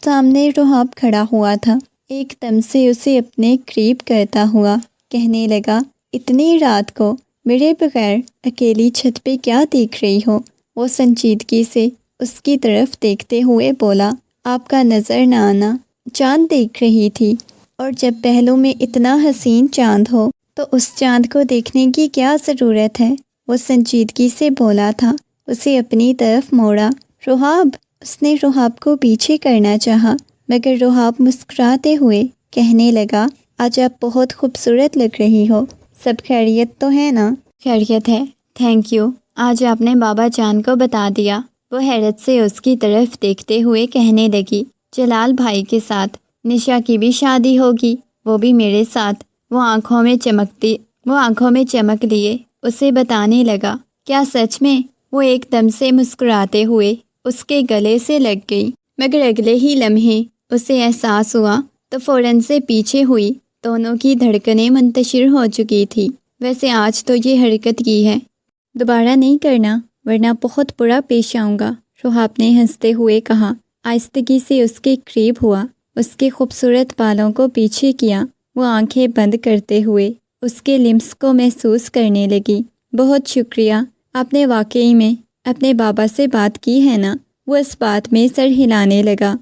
سامنے روحاب کھڑا ہوا تھا۔ ایک دم سے اسے اپنے قریب کرتا ہوا کہنے لگا، اتنی رات کو میرے بغیر اکیلی چھت پہ کیا دیکھ رہی ہو؟ وہ سنجیدگی سے اس کی طرف دیکھتے ہوئے بولا، آپ کا نظر نہ آنا، چاند دیکھ رہی تھی، اور جب پہلو میں اتنا حسین چاند ہو تو اس چاند کو دیکھنے کی کیا ضرورت ہے؟ وہ سنجیدگی سے بولا تھا۔ اسے اپنی طرف موڑا۔ روحاب! اس نے روحاب کو پیچھے کرنا چاہا، مگر روحاب مسکراتے ہوئے کہنے لگا، آج آپ بہت خوبصورت لگ رہی ہو، سب خیریت تو ہے نا؟ خیریت ہے، تھینک یو، آج آپ نے بابا جان کو بتا دیا۔ وہ حیرت سے اس کی طرف دیکھتے ہوئے کہنے لگی، جلال بھائی کے ساتھ نشا کی بھی شادی ہوگی، وہ بھی میرے ساتھ۔ وہ آنکھوں میں چمک لیے اسے بتانے لگا، کیا سچ میں؟ وہ ایک دم سے مسکراتے ہوئے اس کے گلے سے لگ گئی، مگر اگلے ہی لمحے اسے احساس ہوا تو فوراً سے پیچھے ہوئی۔ دونوں کی دھڑکنیں منتشر ہو چکی تھی۔ ویسے آج تو یہ حرکت کی ہے، دوبارہ نہیں کرنا ورنہ بہت برا پیش آؤں گا، روحاب نے ہنستے ہوئے کہا۔ آہستگی سے اس کے قریب ہوا، اس کے خوبصورت بالوں کو پیچھے کیا، وہ آنکھیں بند کرتے ہوئے اس کے لمس کو محسوس کرنے لگی۔ بہت شکریہ، آپ نے واقعی میں اپنے بابا سے بات کی ہے نا؟ وہ اس بات میں سر ہلانے لگا۔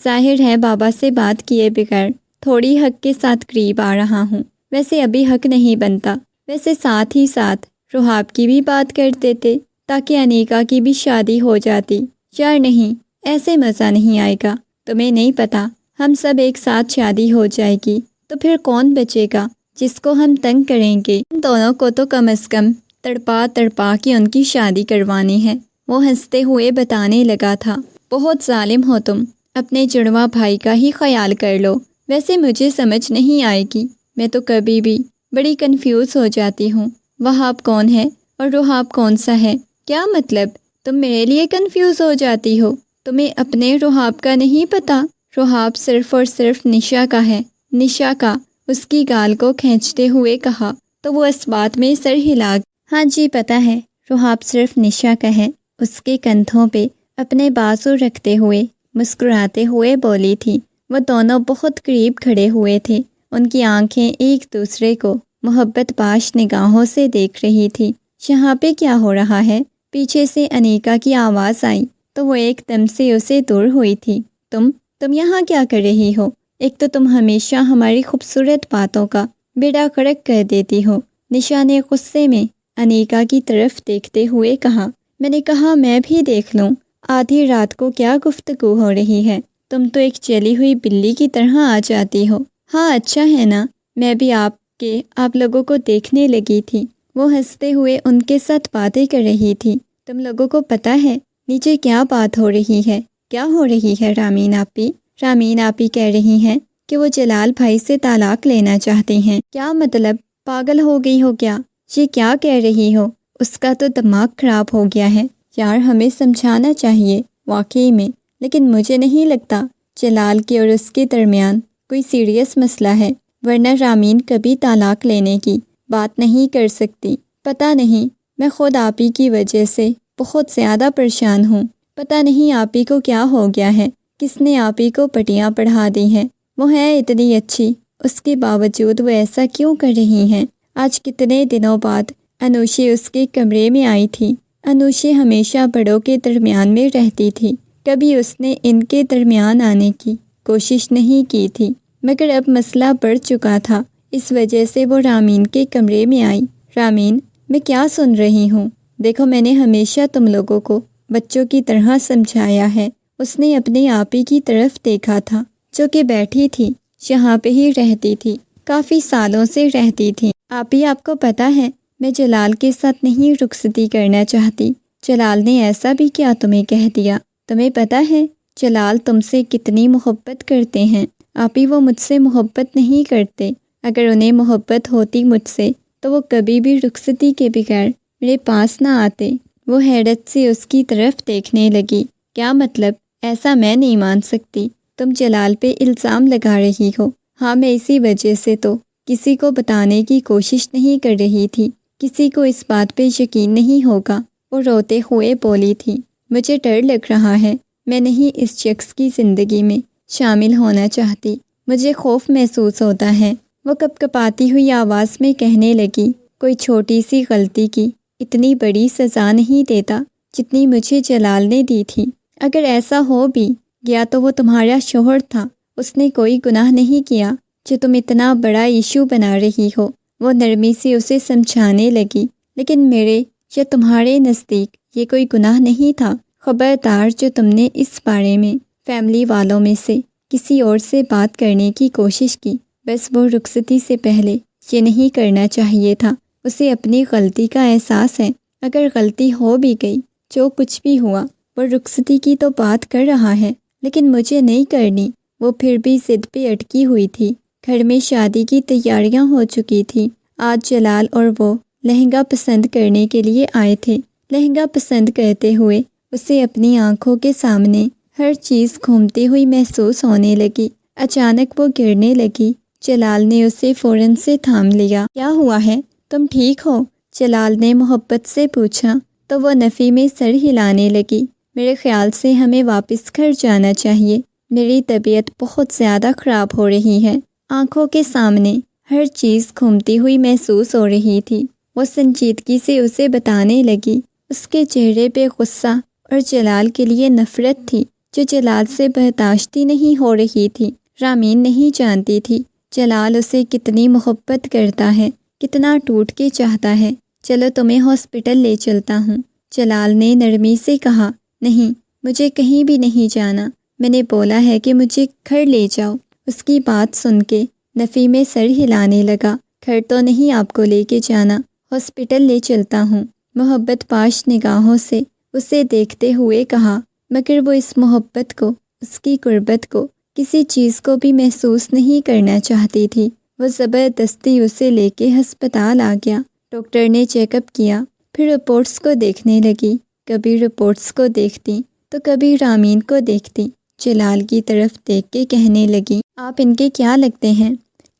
ظاہر ہے بابا سے بات کیے بغیر تھوڑی حق کے ساتھ قریب آ رہا ہوں، ویسے ابھی حق نہیں بنتا، ویسے ساتھ ہی ساتھ روحاب کی بھی بات کر دیتے تاکہ انیکا کی بھی شادی ہو جاتی۔ یار نہیں، ایسے مزہ نہیں آئے گا، تمہیں نہیں پتا، ہم سب ایک ساتھ شادی ہو جائے گی تو پھر کون بچے گا جس کو ہم تنگ کریں گے؟ ان دونوں کو تو کم از کم تڑپا کے ان کی شادی کروانی ہے، وہ ہنستے ہوئے بتانے لگا تھا۔ بہت ظالم ہو تم، اپنے جڑواں بھائی کا ہی خیال کر لو۔ ویسے مجھے سمجھ نہیں آئے گی، میں تو کبھی بھی بڑی کنفیوز ہو جاتی ہوں، وہاب کون ہے اور روحاب کون سا ہے؟ کیا مطلب تم میرے لیے کنفیوز ہو جاتی ہو؟ تمہیں اپنے روحاب کا نہیں پتا؟ روحاب صرف اور صرف نشا کا ہے، نشا کا، اس کی گال کو کھینچتے ہوئے کہا تو وہ اس بات میں سر ہلا۔ ہاں جی پتا ہے، روحاب صرف نشا کا ہے، اس کے کندھوں پہ اپنے بازو رکھتے ہوئے مسکراتے ہوئے بولی تھی۔ وہ دونوں بہت قریب کھڑے ہوئے تھے، ان کی آنکھیں ایک دوسرے کو محبت باش نگاہوں سے دیکھ رہی تھی۔ یہاں پہ کیا ہو رہا ہے؟ پیچھے سے انیکا کی آواز آئی تو وہ ایک دم سے اسے دور ہوئی تھی۔ تم یہاں کیا کر رہی ہو؟ ایک تو تم ہمیشہ ہماری خوبصورت باتوں کا بیڑا غرق کر دیتی ہو، نشا نے غصے میں انیکا کی طرف دیکھتے ہوئے کہا۔ میں نے کہا میں بھی دیکھ لوں، آدھی رات کو کیا گفتگو ہو رہی ہے؟ تم تو ایک چلی ہوئی بلی کی طرح آ جاتی ہو۔ ہاں اچھا ہے نا، میں بھی آپ لوگوں کو دیکھنے لگی تھی۔ وہ ہنستے ہوئے ان کے ساتھ باتیں کر رہی تھی۔ تم لوگوں کو پتہ ہے نیچے کیا بات ہو رہی ہے؟ کیا ہو رہی ہے رامین آپی؟ رامین آپی کہہ رہی ہیں کہ وہ جلال بھائی سے طلاق لینا چاہتی ہیں۔ کیا مطلب؟ پاگل ہو گئی ہو کیا؟ یہ کیا کہہ رہی ہو؟ اس کا تو دماغ خراب ہو گیا ہے۔ یار ہمیں سمجھانا چاہیے واقعی میں، لیکن مجھے نہیں لگتا جلال کے اور اس کے درمیان کوئی سیریس مسئلہ ہے، ورنہ رامین کبھی طلاق لینے کی بات نہیں کر سکتی۔ پتہ نہیں، میں خود آپی کی وجہ سے بہت زیادہ پریشان ہوں۔ پتہ نہیں آپی کو کیا ہو گیا ہے، کس نے آپی کو پٹیاں پڑھا دی ہیں؟ وہ ہے اتنی اچھی، اس کے باوجود وہ ایسا کیوں کر رہی ہیں؟ آج کتنے دنوں بعد انوشی اس کے کمرے میں آئی تھی۔ انوشی ہمیشہ بڑوں کے درمیان میں رہتی تھی، کبھی اس نے ان کے درمیان آنے کی کوشش نہیں کی تھی، مگر اب مسئلہ بڑھ چکا تھا، اس وجہ سے وہ رامین کے کمرے میں آئی۔ رامین، میں کیا سن رہی ہوں؟ دیکھو میں نے ہمیشہ تم لوگوں کو بچوں کی طرح سمجھایا ہے۔ اس نے اپنی آپی کی طرف دیکھا تھا جو کہ بیٹھی تھی، یہاں پہ ہی رہتی تھی، کافی سالوں سے رہتی تھی۔ آپی آپ کو پتہ ہے میں جلال کے ساتھ نہیں رخصتی کرنا چاہتی، جلال نے ایسا بھی کیا تمہیں کہہ دیا؟ تمہیں پتہ ہے جلال تم سے کتنی محبت کرتے ہیں؟ آپی وہ مجھ سے محبت نہیں کرتے، اگر انہیں محبت ہوتی مجھ سے تو وہ کبھی بھی رخصتی کے بغیر میرے پاس نہ آتے۔ وہ حیرت سے اس کی طرف دیکھنے لگی۔ کیا مطلب؟ ایسا میں نہیں مان سکتی، تم جلال پہ الزام لگا رہی ہو۔ ہاں میں اسی وجہ سے تو کسی کو بتانے کی کوشش نہیں کر رہی تھی، کسی کو اس بات پہ یقین نہیں ہوگا۔ وہ روتے ہوئے بولی تھی، مجھے ڈر لگ رہا ہے، میں نہیں اس شخص کی زندگی میں شامل ہونا چاہتی، مجھے خوف محسوس ہوتا ہے۔ وہ کپ کپاتی ہوئی آواز میں کہنے لگی، کوئی چھوٹی سی غلطی کی اتنی بڑی سزا نہیں دیتا جتنی مجھے جلال نے دی تھی۔ اگر ایسا ہو بھی گیا تو وہ تمہارا شوہر تھا، اس نے کوئی گناہ نہیں کیا جو تم اتنا بڑا ایشو بنا رہی ہو۔ وہ نرمی سے اسے سمجھانے لگی، لیکن میرے یا تمہارے نزدیک یہ کوئی گناہ نہیں تھا۔ خبردار جو تم نے اس بارے میں فیملی والوں میں سے کسی اور سے بات کرنے کی کوشش کی، بس وہ رخصتی سے پہلے یہ نہیں کرنا چاہیے تھا۔ اسے اپنی غلطی کا احساس ہے، اگر غلطی ہو بھی گئی، جو کچھ بھی ہوا، وہ رخصتی کی تو بات کر رہا ہے، لیکن مجھے نہیں کرنی۔ وہ پھر بھی ضد پہ اٹکی ہوئی تھی۔ گھر میں شادی کی تیاریاں ہو چکی تھی۔ آج جلال اور وہ لہنگا پسند کرنے کے لیے آئے تھے۔ لہنگا پسند کرتے ہوئے اسے اپنی آنکھوں کے سامنے ہر چیز گھومتی ہوئی محسوس ہونے لگی۔ اچانک وہ گرنے لگی۔ جلال نے اسے فوراً سے تھام لیا۔ کیا ہوا ہے؟ تم ٹھیک ہو؟ جلال نے محبت سے پوچھا تو وہ نفی میں سر ہلانے لگی۔ میرے خیال سے ہمیں واپس گھر جانا چاہیے، میری طبیعت بہت زیادہ خراب ہو رہی ہے۔ آنکھوں کے سامنے ہر چیز گھومتی ہوئی محسوس ہو رہی تھی۔ وہ سنجیدگی سے اسے بتانے لگی۔ اس کے چہرے پہ غصہ اور جلال کے لیے نفرت تھی جو جلال سے برداشت ہی نہیں ہو رہی تھی۔ رامین نہیں جانتی تھی جلال اسے کتنی محبت کرتا ہے، کتنا ٹوٹ کے چاہتا ہے۔ چلو تمہیں ہاسپٹل لے چلتا ہوں، جلال نے نرمی سے کہا۔ نہیں، مجھے کہیں بھی نہیں جانا، میں نے بولا ہے کہ مجھے گھر لے جاؤ۔ اس کی بات سن کے نفی میں سر ہلانے لگا۔ گھر تو نہیں آپ کو لے کے جانا، ہاسپٹل لے چلتا ہوں، محبت پاش نگاہوں سے اسے دیکھتے ہوئے کہا۔ مگر وہ اس محبت کو، اس کی قربت کو، کسی چیز کو بھی محسوس نہیں کرنا چاہتی تھی۔ وہ زبردستی اسے لے کے ہسپتال آ گیا۔ ڈاکٹر نے چیک اپ کیا، پھر رپورٹس کو دیکھنے لگی۔ کبھی رپورٹس کو دیکھتی تو کبھی رامین کو دیکھتی۔ جلال کی طرف دیکھ کے کہنے لگی، آپ ان کے کیا لگتے ہیں؟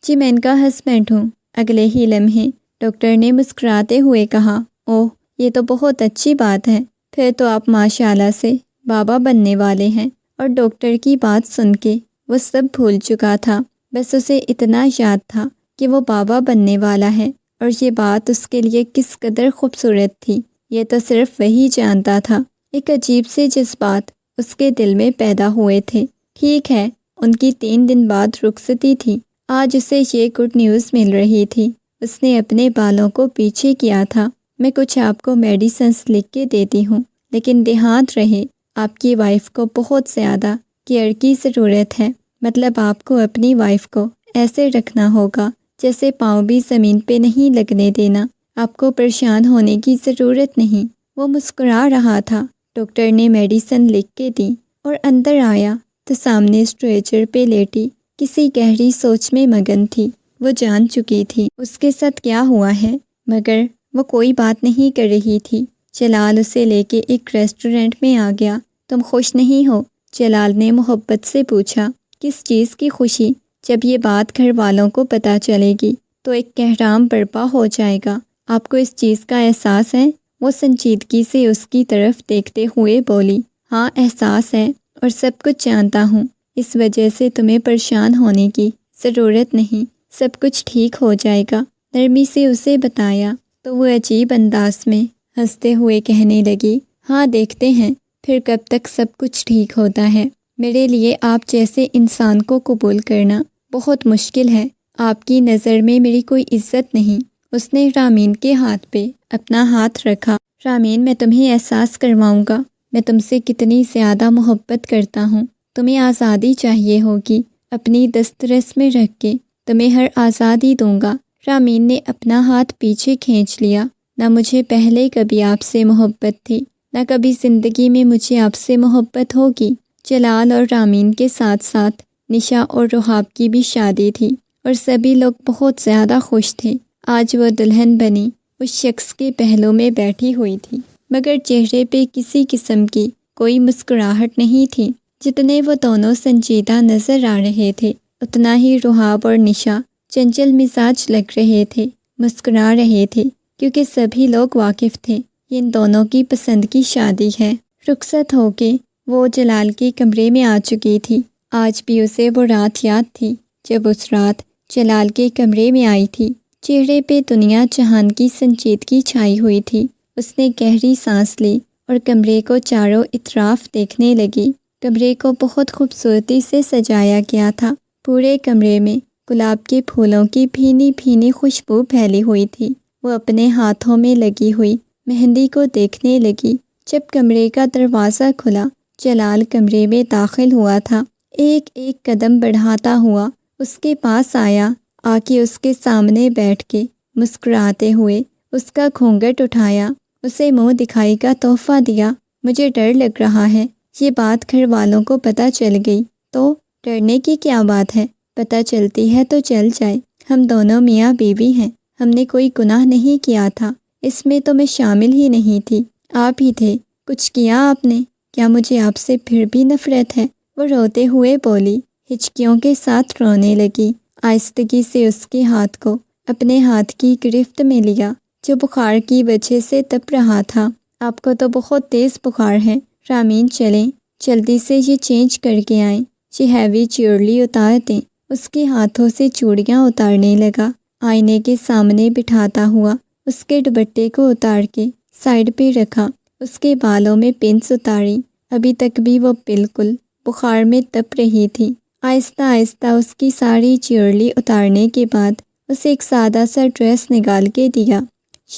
جی میں ان کا ہسبینڈ ہوں۔ اگلے ہی لمحے ڈاکٹر نے مسکراتے ہوئے کہا، اوہ یہ تو بہت اچھی بات ہے، پھر تو آپ ماشاءاللہ سے بابا بننے والے ہیں۔ اور ڈاکٹر کی بات سن کے وہ سب بھول چکا تھا، بس اسے اتنا یاد تھا کہ وہ بابا بننے والا ہے، اور یہ بات اس کے لیے کس قدر خوبصورت تھی یہ تو صرف وہی جانتا تھا۔ ایک عجیب سے جذبات اس کے دل میں پیدا ہوئے تھے۔ ٹھیک ہے، ان کی 3 دن بعد رخصتی تھی۔ آج اسے یہ گڈ نیوز مل رہی تھی۔ اس نے اپنے بالوں کو پیچھے کیا تھا۔ میں کچھ آپ کو میڈیسنس لکھ کے دیتی ہوں، لیکن دھیان رہے آپ کی وائف کو بہت زیادہ کیئر کی ضرورت ہے۔ مطلب آپ کو اپنی وائف کو ایسے رکھنا ہوگا جیسے پاؤں بھی زمین پہ نہیں لگنے دینا۔ آپ کو پریشان ہونے کی ضرورت نہیں۔ وہ مسکرا رہا تھا۔ ڈاکٹر نے میڈیسن لکھ کے دی اور اندر آیا تو سامنے اسٹریچر پہ لیٹی کسی گہری سوچ میں مگن تھی۔ وہ جان چکی تھی اس کے ساتھ کیا ہوا ہے، مگر وہ کوئی بات نہیں کر رہی تھی۔ جلال اسے لے کے ایک ریسٹورنٹ میں آ گیا۔ تم خوش نہیں ہو؟ جلال نے محبت سے پوچھا۔ کس چیز کی خوشی؟ جب یہ بات گھر والوں کو پتہ چلے گی تو ایک کہرام برپا ہو جائے گا۔ آپ کو اس چیز کا احساس ہے؟ وہ سنجیدگی سے اس کی طرف دیکھتے ہوئے بولی۔ ہاں احساس ہے، اور سب کچھ جانتا ہوں۔ اس وجہ سے تمہیں پریشان ہونے کی ضرورت نہیں، سب کچھ ٹھیک ہو جائے گا، نرمی سے اسے بتایا تو وہ عجیب انداز میں ہنستے ہوئے کہنے لگی، ہاں دیکھتے ہیں پھر کب تک سب کچھ ٹھیک ہوتا ہے۔ میرے لیے آپ جیسے انسان کو قبول کرنا بہت مشکل ہے۔ آپ کی نظر میں میری کوئی عزت نہیں۔ اس نے رامین کے ہاتھ پہ اپنا ہاتھ رکھا۔ رامین، میں تمہیں احساس کرواؤں گا میں تم سے کتنی زیادہ محبت کرتا ہوں۔ تمہیں آزادی چاہیے ہوگی، اپنی دسترس میں رکھ کے تمہیں ہر آزادی دوں گا۔ رامین نے اپنا ہاتھ پیچھے کھینچ لیا۔ نہ مجھے پہلے کبھی آپ سے محبت تھی، نہ کبھی زندگی میں مجھے آپ سے محبت ہوگی۔ جلال اور رامین کے ساتھ ساتھ نشا اور رحاب کی بھی شادی تھی، اور سبھی لوگ بہت زیادہ خوش تھے۔ آج وہ دلہن بنی اس شخص کے پہلو میں بیٹھی ہوئی تھی، مگر چہرے پہ کسی قسم کی کوئی مسکراہٹ نہیں تھی۔ جتنے وہ دونوں سنجیدہ نظر آ رہے تھے، اتنا ہی رحاب اور نشا چنچل مزاج لگ رہے تھے، مسکرا رہے تھے، کیونکہ سبھی لوگ واقف تھے ان دونوں کی پسند کی شادی ہے۔ رخصت ہو کے وہ جلال کے کمرے میں آ چکی تھی۔ آج بھی اسے وہ رات یاد تھی جب اس رات جلال کے کمرے میں آئی تھی۔ چہرے پہ دنیا جہان کی سنجیدگی چھائی ہوئی تھی۔ اس نے گہری سانس لی اور کمرے کو چاروں اطراف دیکھنے لگی۔ کمرے کو بہت خوبصورتی سے سجایا گیا تھا۔ پورے کمرے میں گلاب کے پھولوں کی بھینی بھینی خوشبو پھیلی ہوئی تھی۔ وہ اپنے ہاتھوں میں لگی ہوئی مہندی کو دیکھنے لگی۔ جب کمرے کا دروازہ کھلا، جلال کمرے میں داخل ہوا تھا۔ ایک ایک قدم بڑھاتا ہوا اس کے پاس آیا، آ کے اس کے سامنے بیٹھ کے مسکراتے ہوئے اس کا گھونگھٹ اٹھایا، اسے منہ دکھائی کا تحفہ دیا۔ مجھے ڈر لگ رہا ہے۔ یہ بات گھر والوں کو پتہ چل گئی تو؟ ڈرنے کی کیا بات ہے، پتہ چلتی ہے تو چل جائے۔ ہم دونوں میاں بیوی ہیں، ہم نے کوئی گناہ نہیں کیا تھا، اس میں تو میں شامل ہی نہیں تھی، آپ ہی تھے۔ کچھ کیا آپ نے؟ کیا مجھے آپ سے پھر بھی نفرت ہے؟ وہ روتے ہوئے بولی، ہچکیوں کے ساتھ رونے لگی۔ آہستگی سے اس کے ہاتھ کو اپنے ہاتھ کی گرفت میں لیا جو بخار کی وجہ سے تپ رہا تھا۔ آپ کو تو بہت تیز بخار ہے، رامین چلیں، جلدی سے یہ چینج کر کے آئیں، یہ ہیوی جیولری اتار دیں۔ اس کے ہاتھوں سے چوڑیاں اتارنے لگا، آئینے کے سامنے بٹھاتا ہوا اس کے دوپٹے کو اتار کے سائڈ پہ رکھا، اس کے بالوں میں پنس اتاری۔ ابھی تک بھی وہ بالکل بخار میں تپ رہی تھی۔ آہستہ آہستہ اس کی ساری جیولری اتارنے کے بعد اسے ایک سادہ سا ڈریس نکال کے دیا،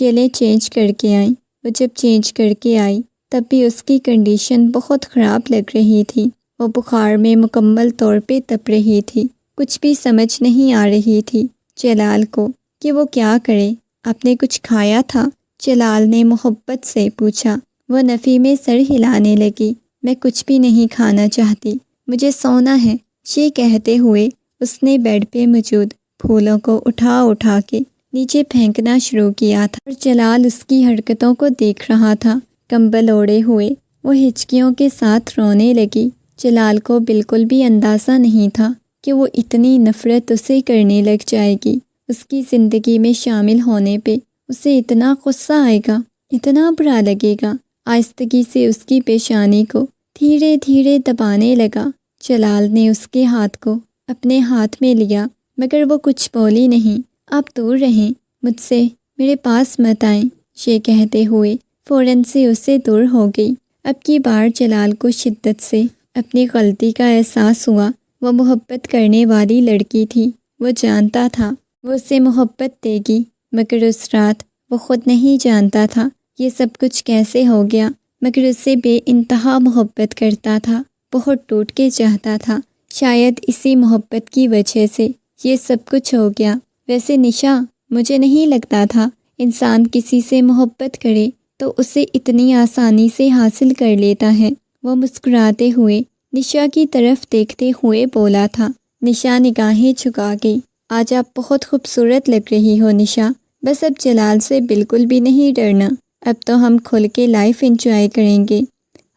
یہ چینج کر کے آئیں۔ وہ جب چینج کر کے آئی تب بھی اس کی کنڈیشن بہت خراب لگ رہی تھی، وہ بخار میں مکمل طور پہ تپ رہی تھی۔ کچھ بھی سمجھ نہیں آ رہی تھی جلال کو کہ وہ کیا کرے۔ آپ نے کچھ کھایا تھا؟ جلال نے محبت سے پوچھا۔ وہ نفی میں سر ہلانے لگی۔ میں کچھ بھی نہیں کھانا چاہتی، مجھے سونا ہے۔ یہ کہتے ہوئے اس نے بیڈ پہ موجود پھولوں کو اٹھا اٹھا کے نیچے پھینکنا شروع کیا تھا اور جلال اس کی حرکتوں کو دیکھ رہا تھا۔ کمبل اوڑے ہوئے وہ ہچکیوں کے ساتھ رونے لگی۔ جلال کو بالکل بھی اندازہ نہیں تھا کہ وہ اتنی نفرت اسے کرنے لگ جائے گی۔ اس کی زندگی میں شامل ہونے پہ اسے اتنا غصہ آئے گا، اتنا برا لگے گا۔ آہستگی سے اس کی پیشانی کو دھیرے دھیرے دبانے لگا۔ جلال نے اس کے ہاتھ کو اپنے ہاتھ میں لیا مگر وہ کچھ بولی نہیں۔ آپ دور رہیں مجھ سے، میرے پاس مت آئیں، یہ کہتے ہوئے فوراً سے اس سے دور ہو گئی۔ اب کی بار جلال کو شدت سے اپنی غلطی کا احساس ہوا۔ وہ محبت کرنے والی لڑکی تھی، وہ جانتا تھا وہ اسے محبت دے گی، مگر اس رات وہ خود نہیں جانتا تھا یہ سب کچھ کیسے ہو گیا، مگر اس سے بے انتہا محبت کرتا تھا، بہت ٹوٹ کے چاہتا تھا۔ شاید اسی محبت کی وجہ سے یہ سب کچھ ہو گیا۔ ویسے نشا، مجھے نہیں لگتا تھا انسان کسی سے محبت کرے تو اسے اتنی آسانی سے حاصل کر لیتا ہے۔ وہ مسکراتے ہوئے نشا کی طرف دیکھتے ہوئے بولا تھا۔ نشا نگاہیں جھکا گئی۔ آج آپ بہت خوبصورت لگ رہی ہو نشا، بس اب جلال سے بالکل بھی نہیں ڈرنا، اب تو ہم کھل کے لائف انجوائے کریں گے۔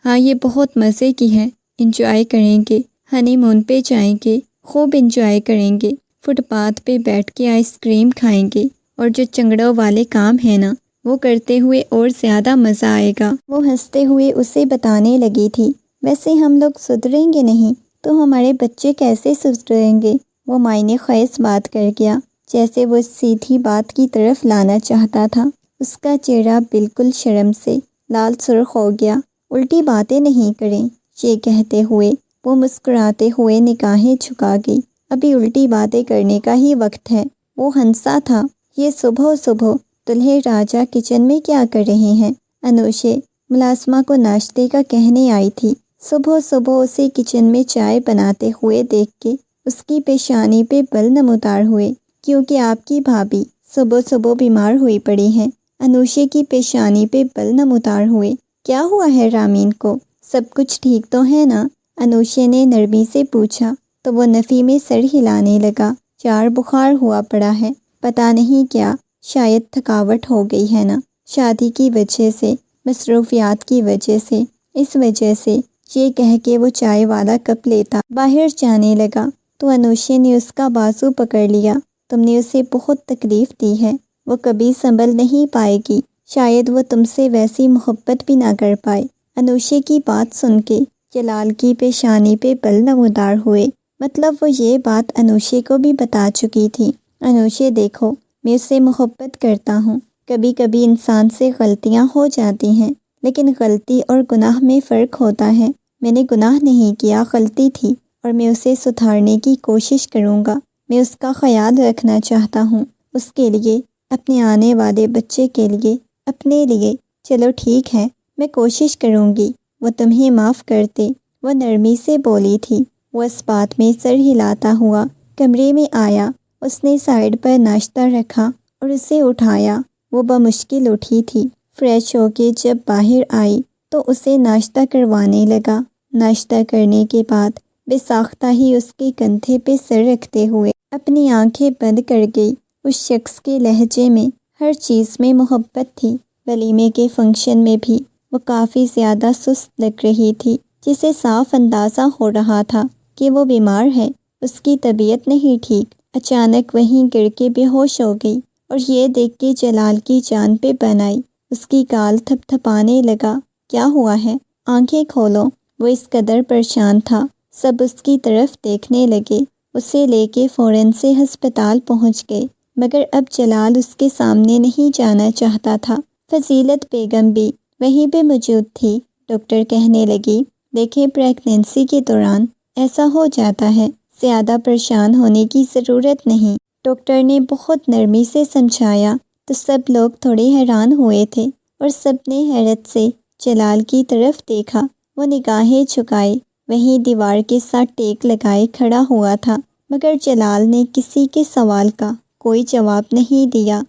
ہاں یہ بہت مزے کی ہے، انجوائے کریں گے، ہنی مون پہ جائیں گے، خوب انجوائے کریں گے، فٹ پاتھ پہ بیٹھ کے آئس کریم کھائیں گے، اور جو چنگڑوں والے کام ہیں نا وہ کرتے ہوئے اور زیادہ مزہ آئے گا۔ وہ ہنستے ہوئے اسے بتانے لگی تھی، ویسے ہم لوگ سدھریں گے نہیں تو ہمارے بچے کیسے سدھریں گے؟ وہ معنی خیز بات کر گیا، جیسے وہ سیدھی بات کی طرف لانا چاہتا تھا۔ اس کا چہرہ بالکل شرم سے لال سرخ ہو گیا۔ الٹی باتیں نہیں کریں، یہ کہتے ہوئے وہ مسکراتے ہوئے نگاہیں جھکا گئی۔ ابھی الٹی باتیں کرنے کا ہی وقت ہے۔ وہ ہنسا تھا، یہ صبح صبح دلہے راجہ کچن میں کیا کر رہے ہیں؟ انوشے ملازمہ کو ناشتے کا کہنے آئی تھی۔ صبح صبح اسے کچن میں چائے بناتے ہوئے دیکھ کے اس کی پیشانی پہ بل نمودار ہوئے، کیونکہ آپ کی بھابھی صبح صبح بیمار ہوئی پڑی ہیں۔ انوشے کی پیشانی پہ بل نمودار ہوئے۔ کیا ہوا ہے رامین کو؟ سب کچھ ٹھیک تو ہے نا؟ انوشے نے نرمی سے پوچھا تو وہ نفی میں سر ہلانے لگا۔ یار بخار ہوا پڑا ہے، پتہ نہیں کیا، شاید تھکاوٹ ہو گئی ہے نا، شادی کی وجہ سے، مصروفیات کی وجہ سے، اس وجہ سے، یہ کہہ کے وہ چائے والا کپ لیتا باہر جانے لگا تو انوشے نے اس کا بازو پکڑ لیا۔ تم نے اسے بہت تکلیف دی ہے، وہ کبھی سنبھل نہیں پائے گی، شاید وہ تم سے ویسی محبت بھی نہ کر پائے۔ انوشے کی بات سن کے جلال کی پیشانی پہ بل نمودار ہوئے، مطلب وہ یہ بات انوشے کو بھی بتا چکی تھی۔ انوشے دیکھو، میں اس سے محبت کرتا ہوں، کبھی کبھی انسان سے غلطیاں ہو جاتی ہیں، لیکن غلطی اور گناہ میں فرق ہوتا ہے۔ میں نے گناہ نہیں کیا، غلطی تھی، اور میں اسے سدھارنے کی کوشش کروں گا۔ میں اس کا خیال رکھنا چاہتا ہوں، اس کے لیے، اپنے آنے والے بچے کے لیے، اپنے لیے۔ چلو ٹھیک ہے، میں کوشش کروں گی وہ تمہیں معاف کر دے، وہ نرمی سے بولی تھی۔ وہ اس بات میں سر ہلاتا ہوا کمرے میں آیا۔ اس نے سائڈ پر ناشتہ رکھا اور اسے اٹھایا۔ وہ بمشکل اٹھی تھی۔ فریش ہو کے جب باہر آئی تو اسے ناشتہ کروانے لگا۔ ناشتہ کرنے کے بعد بے ساختہ ہی اس کے کندھے پہ سر رکھتے ہوئے اپنی آنکھیں بند کر گئی۔ اس شخص کے لہجے میں ہر چیز میں محبت تھی۔ ولیمے کے فنکشن میں بھی وہ کافی زیادہ سست لگ رہی تھی، جسے صاف اندازہ ہو رہا تھا کہ وہ بیمار ہے، اس کی طبیعت نہیں ٹھیک۔ اچانک وہیں گر کے بے ہوش ہو گئی اور یہ دیکھ کے جلال کی جان پہ بن آئی۔ اس کی گال تھپ تھپانے لگا۔ کیا ہوا ہے؟ آنکھیں کھولو۔ وہ اس قدر پریشان تھا۔ سب اس کی طرف دیکھنے لگے۔ اسے لے کے فوراً سے ہسپتال پہنچ گئے، مگر اب جلال اس کے سامنے نہیں جانا چاہتا تھا۔ فضیلت بیگم بھی وہیں پہ موجود تھی۔ ڈاکٹر کہنے لگی، دیکھیں پریگنینسی کے دوران ایسا ہو جاتا ہے، زیادہ پریشان ہونے کی ضرورت نہیں۔ ڈاکٹر نے بہت نرمی سے سمجھایا تو سب لوگ تھوڑے حیران ہوئے تھے اور سب نے حیرت سے جلال کی طرف دیکھا۔ وہ نگاہیں جھکائے وہیں دیوار کے ساتھ ٹیک لگائے کھڑا ہوا تھا، مگر جلال نے کسی کے سوال کا کوئی جواب نہیں دیا۔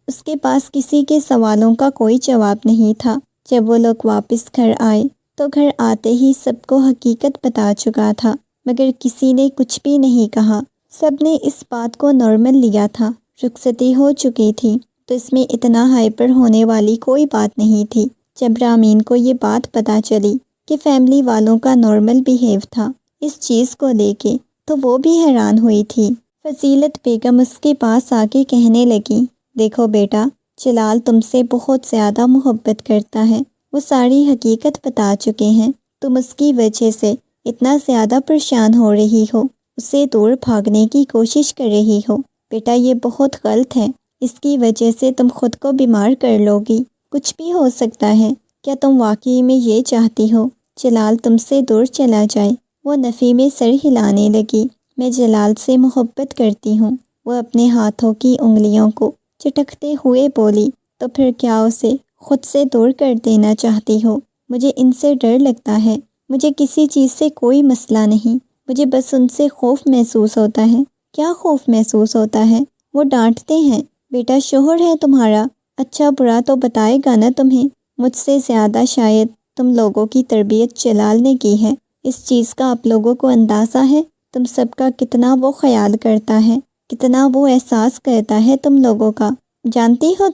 اس کے پاس کسی کے سوالوں کا کوئی جواب نہیں تھا۔ جب وہ لوگ واپس گھر آئے تو گھر آتے ہی سب کو حقیقت بتا چکا تھا، مگر کسی نے کچھ بھی نہیں کہا۔ سب نے اس بات کو نارمل لیا تھا۔ رخصتی ہو چکی تھی تو اس میں اتنا ہائپر ہونے والی کوئی بات نہیں تھی۔ جب رامین کو یہ بات پتہ چلی کہ فیملی والوں کا نارمل بیہیو تھا اس چیز کو لے کے، تو وہ بھی حیران ہوئی تھی۔ فضیلت بیگم اس کے پاس آ کے کہنے لگی، دیکھو بیٹا، جلال تم سے بہت زیادہ محبت کرتا ہے، وہ ساری حقیقت بتا چکے ہیں۔ تم اس کی وجہ سے اتنا زیادہ پریشان ہو رہی ہو، اسے دور بھاگنے کی کوشش کر رہی ہو۔ بیٹا یہ بہت غلط ہے، اس کی وجہ سے تم خود کو بیمار کر لو گی۔ کچھ بھی ہو سکتا ہے۔ کیا تم واقعی میں یہ چاہتی ہو جلال تم سے دور چلا جائے؟ وہ نفی میں سر ہلانے لگی۔ میں جلال سے محبت کرتی ہوں۔ وہ اپنے ہاتھوں کی انگلیوں کو چٹکتے ہوئے بولی، تو پھر کیا اسے خود سے دور کر دینا چاہتی ہو؟ مجھے ان سے ڈر لگتا ہے۔ مجھے کسی چیز سے کوئی مسئلہ نہیں، مجھے بس ان سے خوف محسوس ہوتا ہے۔ کیا خوف محسوس ہوتا ہے؟ وہ ڈانٹتے ہیں۔ بیٹا شوہر ہے تمہارا، اچھا برا تو بتائے گا نا تمہیں۔ مجھ سے زیادہ شاید تم لوگوں کی تربیت جلال نے کی ہے۔ اس چیز کا آپ لوگوں کو اندازہ ہے تم سب کا کتنا وہ خیال کرتا ہے، کتنا وہ احساس کرتا ہے تم لوگوں کا۔ جانتی ہو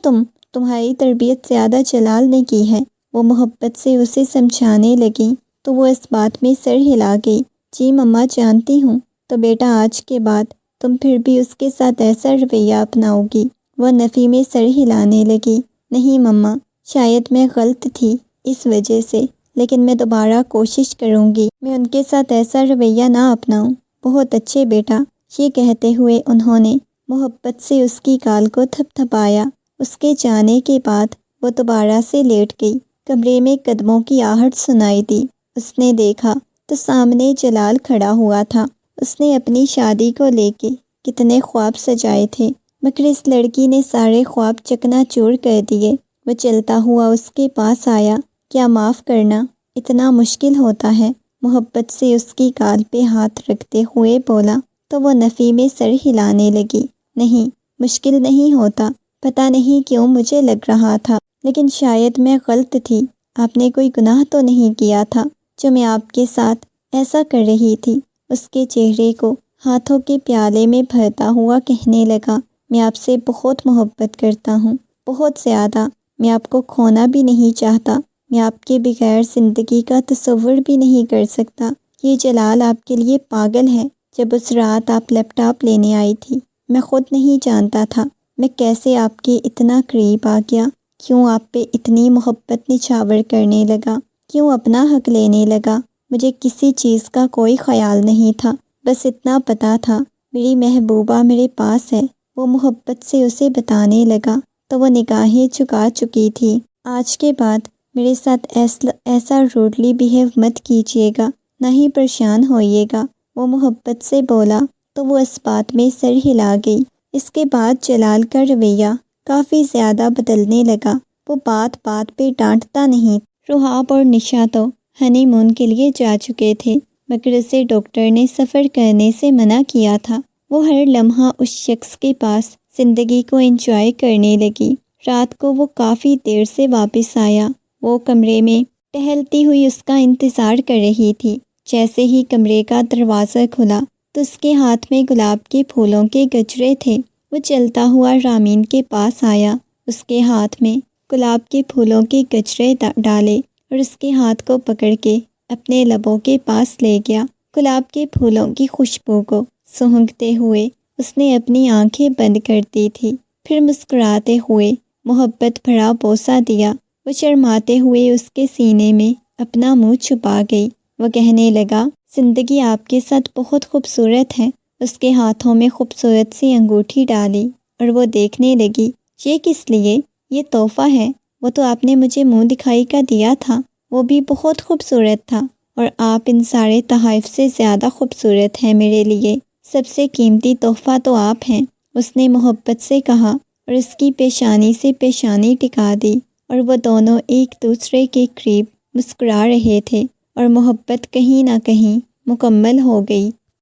تمہاری تربیت زیادہ جلال نے کی ہے۔ وہ محبت سے اسے سمجھانے لگی تو وہ اس بات میں سر ہلا گئی۔ جی مما جانتی ہوں۔ تو بیٹا آج کے بعد تم پھر بھی اس کے ساتھ ایسا رویہ اپناؤ گی؟ وہ نفی میں سر ہلانے لگی۔ نہیں مما، شاید میں غلط تھی اس وجہ سے، لیکن میں دوبارہ کوشش کروں گی میں ان کے ساتھ ایسا رویہ نہ اپناؤں۔ بہت اچھے بیٹا، یہ کہتے ہوئے انہوں نے محبت سے اس کی گال کو تھپ تھپایا۔ اس کے جانے کے بعد وہ دوبارہ سے لیٹ گئی۔ کمرے میں قدموں کی آہٹ سنائی دی۔ اس نے دیکھا تو سامنے جلال کھڑا ہوا تھا۔ اس نے اپنی شادی کو لے کے کتنے خواب سجائے تھے، مگر اس لڑکی نے سارے خواب چکنا چور کر دیے۔ وہ چلتا ہوا اس کے پاس آیا۔ کیا معاف کرنا اتنا مشکل ہوتا ہے؟ محبت سے اس کی گال پہ ہاتھ رکھتے ہوئے بولا تو وہ نفی میں سر ہلانے لگی۔ نہیں، مشکل نہیں ہوتا۔ پتہ نہیں کیوں مجھے لگ رہا تھا، لیکن شاید میں غلط تھی۔ آپ نے کوئی گناہ تو نہیں کیا تھا جو میں آپ کے ساتھ ایسا کر رہی تھی۔ اس کے چہرے کو ہاتھوں کے پیالے میں بھرتا ہوا کہنے لگا، میں آپ سے بہت محبت کرتا ہوں، بہت زیادہ۔ میں آپ کو کھونا بھی نہیں چاہتا۔ میں آپ کے بغیر زندگی کا تصور بھی نہیں کر سکتا۔ یہ جلال آپ کے لیے پاگل ہے۔ جب اس رات آپ لیپ ٹاپ لینے آئی تھی، میں خود نہیں جانتا تھا میں کیسے آپ کے اتنا قریب آ گیا، کیوں آپ پہ اتنی محبت نچھاور کرنے لگا، کیوں اپنا حق لینے لگا۔ مجھے کسی چیز کا کوئی خیال نہیں تھا، بس اتنا پتہ تھا میری محبوبہ میرے پاس ہے۔ وہ محبت سے اسے بتانے لگا تو وہ نگاہیں جھکا چکی تھی۔ آج کے بعد میرے ساتھ ایسا روڈلی بیہیو مت کیجیے گا، نہ ہی پریشان ہوئیے گا۔ وہ محبت سے بولا تو وہ اس بات میں سر ہلا گئی۔ اس کے بعد جلال کا رویہ کافی زیادہ بدلنے لگا۔ وہ بات بات پہ ڈانٹتا نہیں۔ روحاب اور نشا تو ہنی مون کے لیے جا چکے تھے، مگر اسے ڈاکٹر نے سفر کرنے سے منع کیا تھا۔ وہ ہر لمحہ اس شخص کے پاس زندگی کو انجوائے کرنے لگی۔ رات کو وہ کافی دیر سے واپس آیا۔ وہ کمرے میں ٹہلتی ہوئی اس کا انتظار کر رہی تھی۔ جیسے ہی کمرے کا دروازہ کھلا تو اس کے ہاتھ میں گلاب کے پھولوں کے گجرے تھے۔ وہ چلتا ہوا رامین کے پاس آیا، اس کے ہاتھ میں گلاب کے پھولوں کے گجرے ڈالے اور اس کے ہاتھ کو پکڑ کے اپنے لبوں کے پاس لے گیا۔ گلاب کے پھولوں کی خوشبو کو سونگھتے ہوئے اس نے اپنی آنکھیں بند کر دی تھی، پھر مسکراتے ہوئے محبت بھرا بوسہ دیا۔ وہ شرماتے ہوئے اس کے سینے میں اپنا منہ چھپا گئی۔ وہ کہنے لگا، زندگی آپ کے ساتھ بہت خوبصورت ہے۔ اس کے ہاتھوں میں خوبصورت سی انگوٹھی ڈالی اور وہ دیکھنے لگی، یہ کس لیے؟ یہ تحفہ ہے، وہ تو آپ نے مجھے منہ دکھائی کا دیا تھا، وہ بھی بہت خوبصورت تھا، اور آپ ان سارے تحائف سے زیادہ خوبصورت ہیں میرے لیے، سب سے قیمتی تحفہ تو آپ ہیں۔ اس نے محبت سے کہا اور اس کی پیشانی سے پیشانی ٹکا دی، اور وہ دونوں ایک دوسرے کے قریب مسکرا رہے تھے، اور محبت کہیں نہ کہیں مکمل ہو گئی۔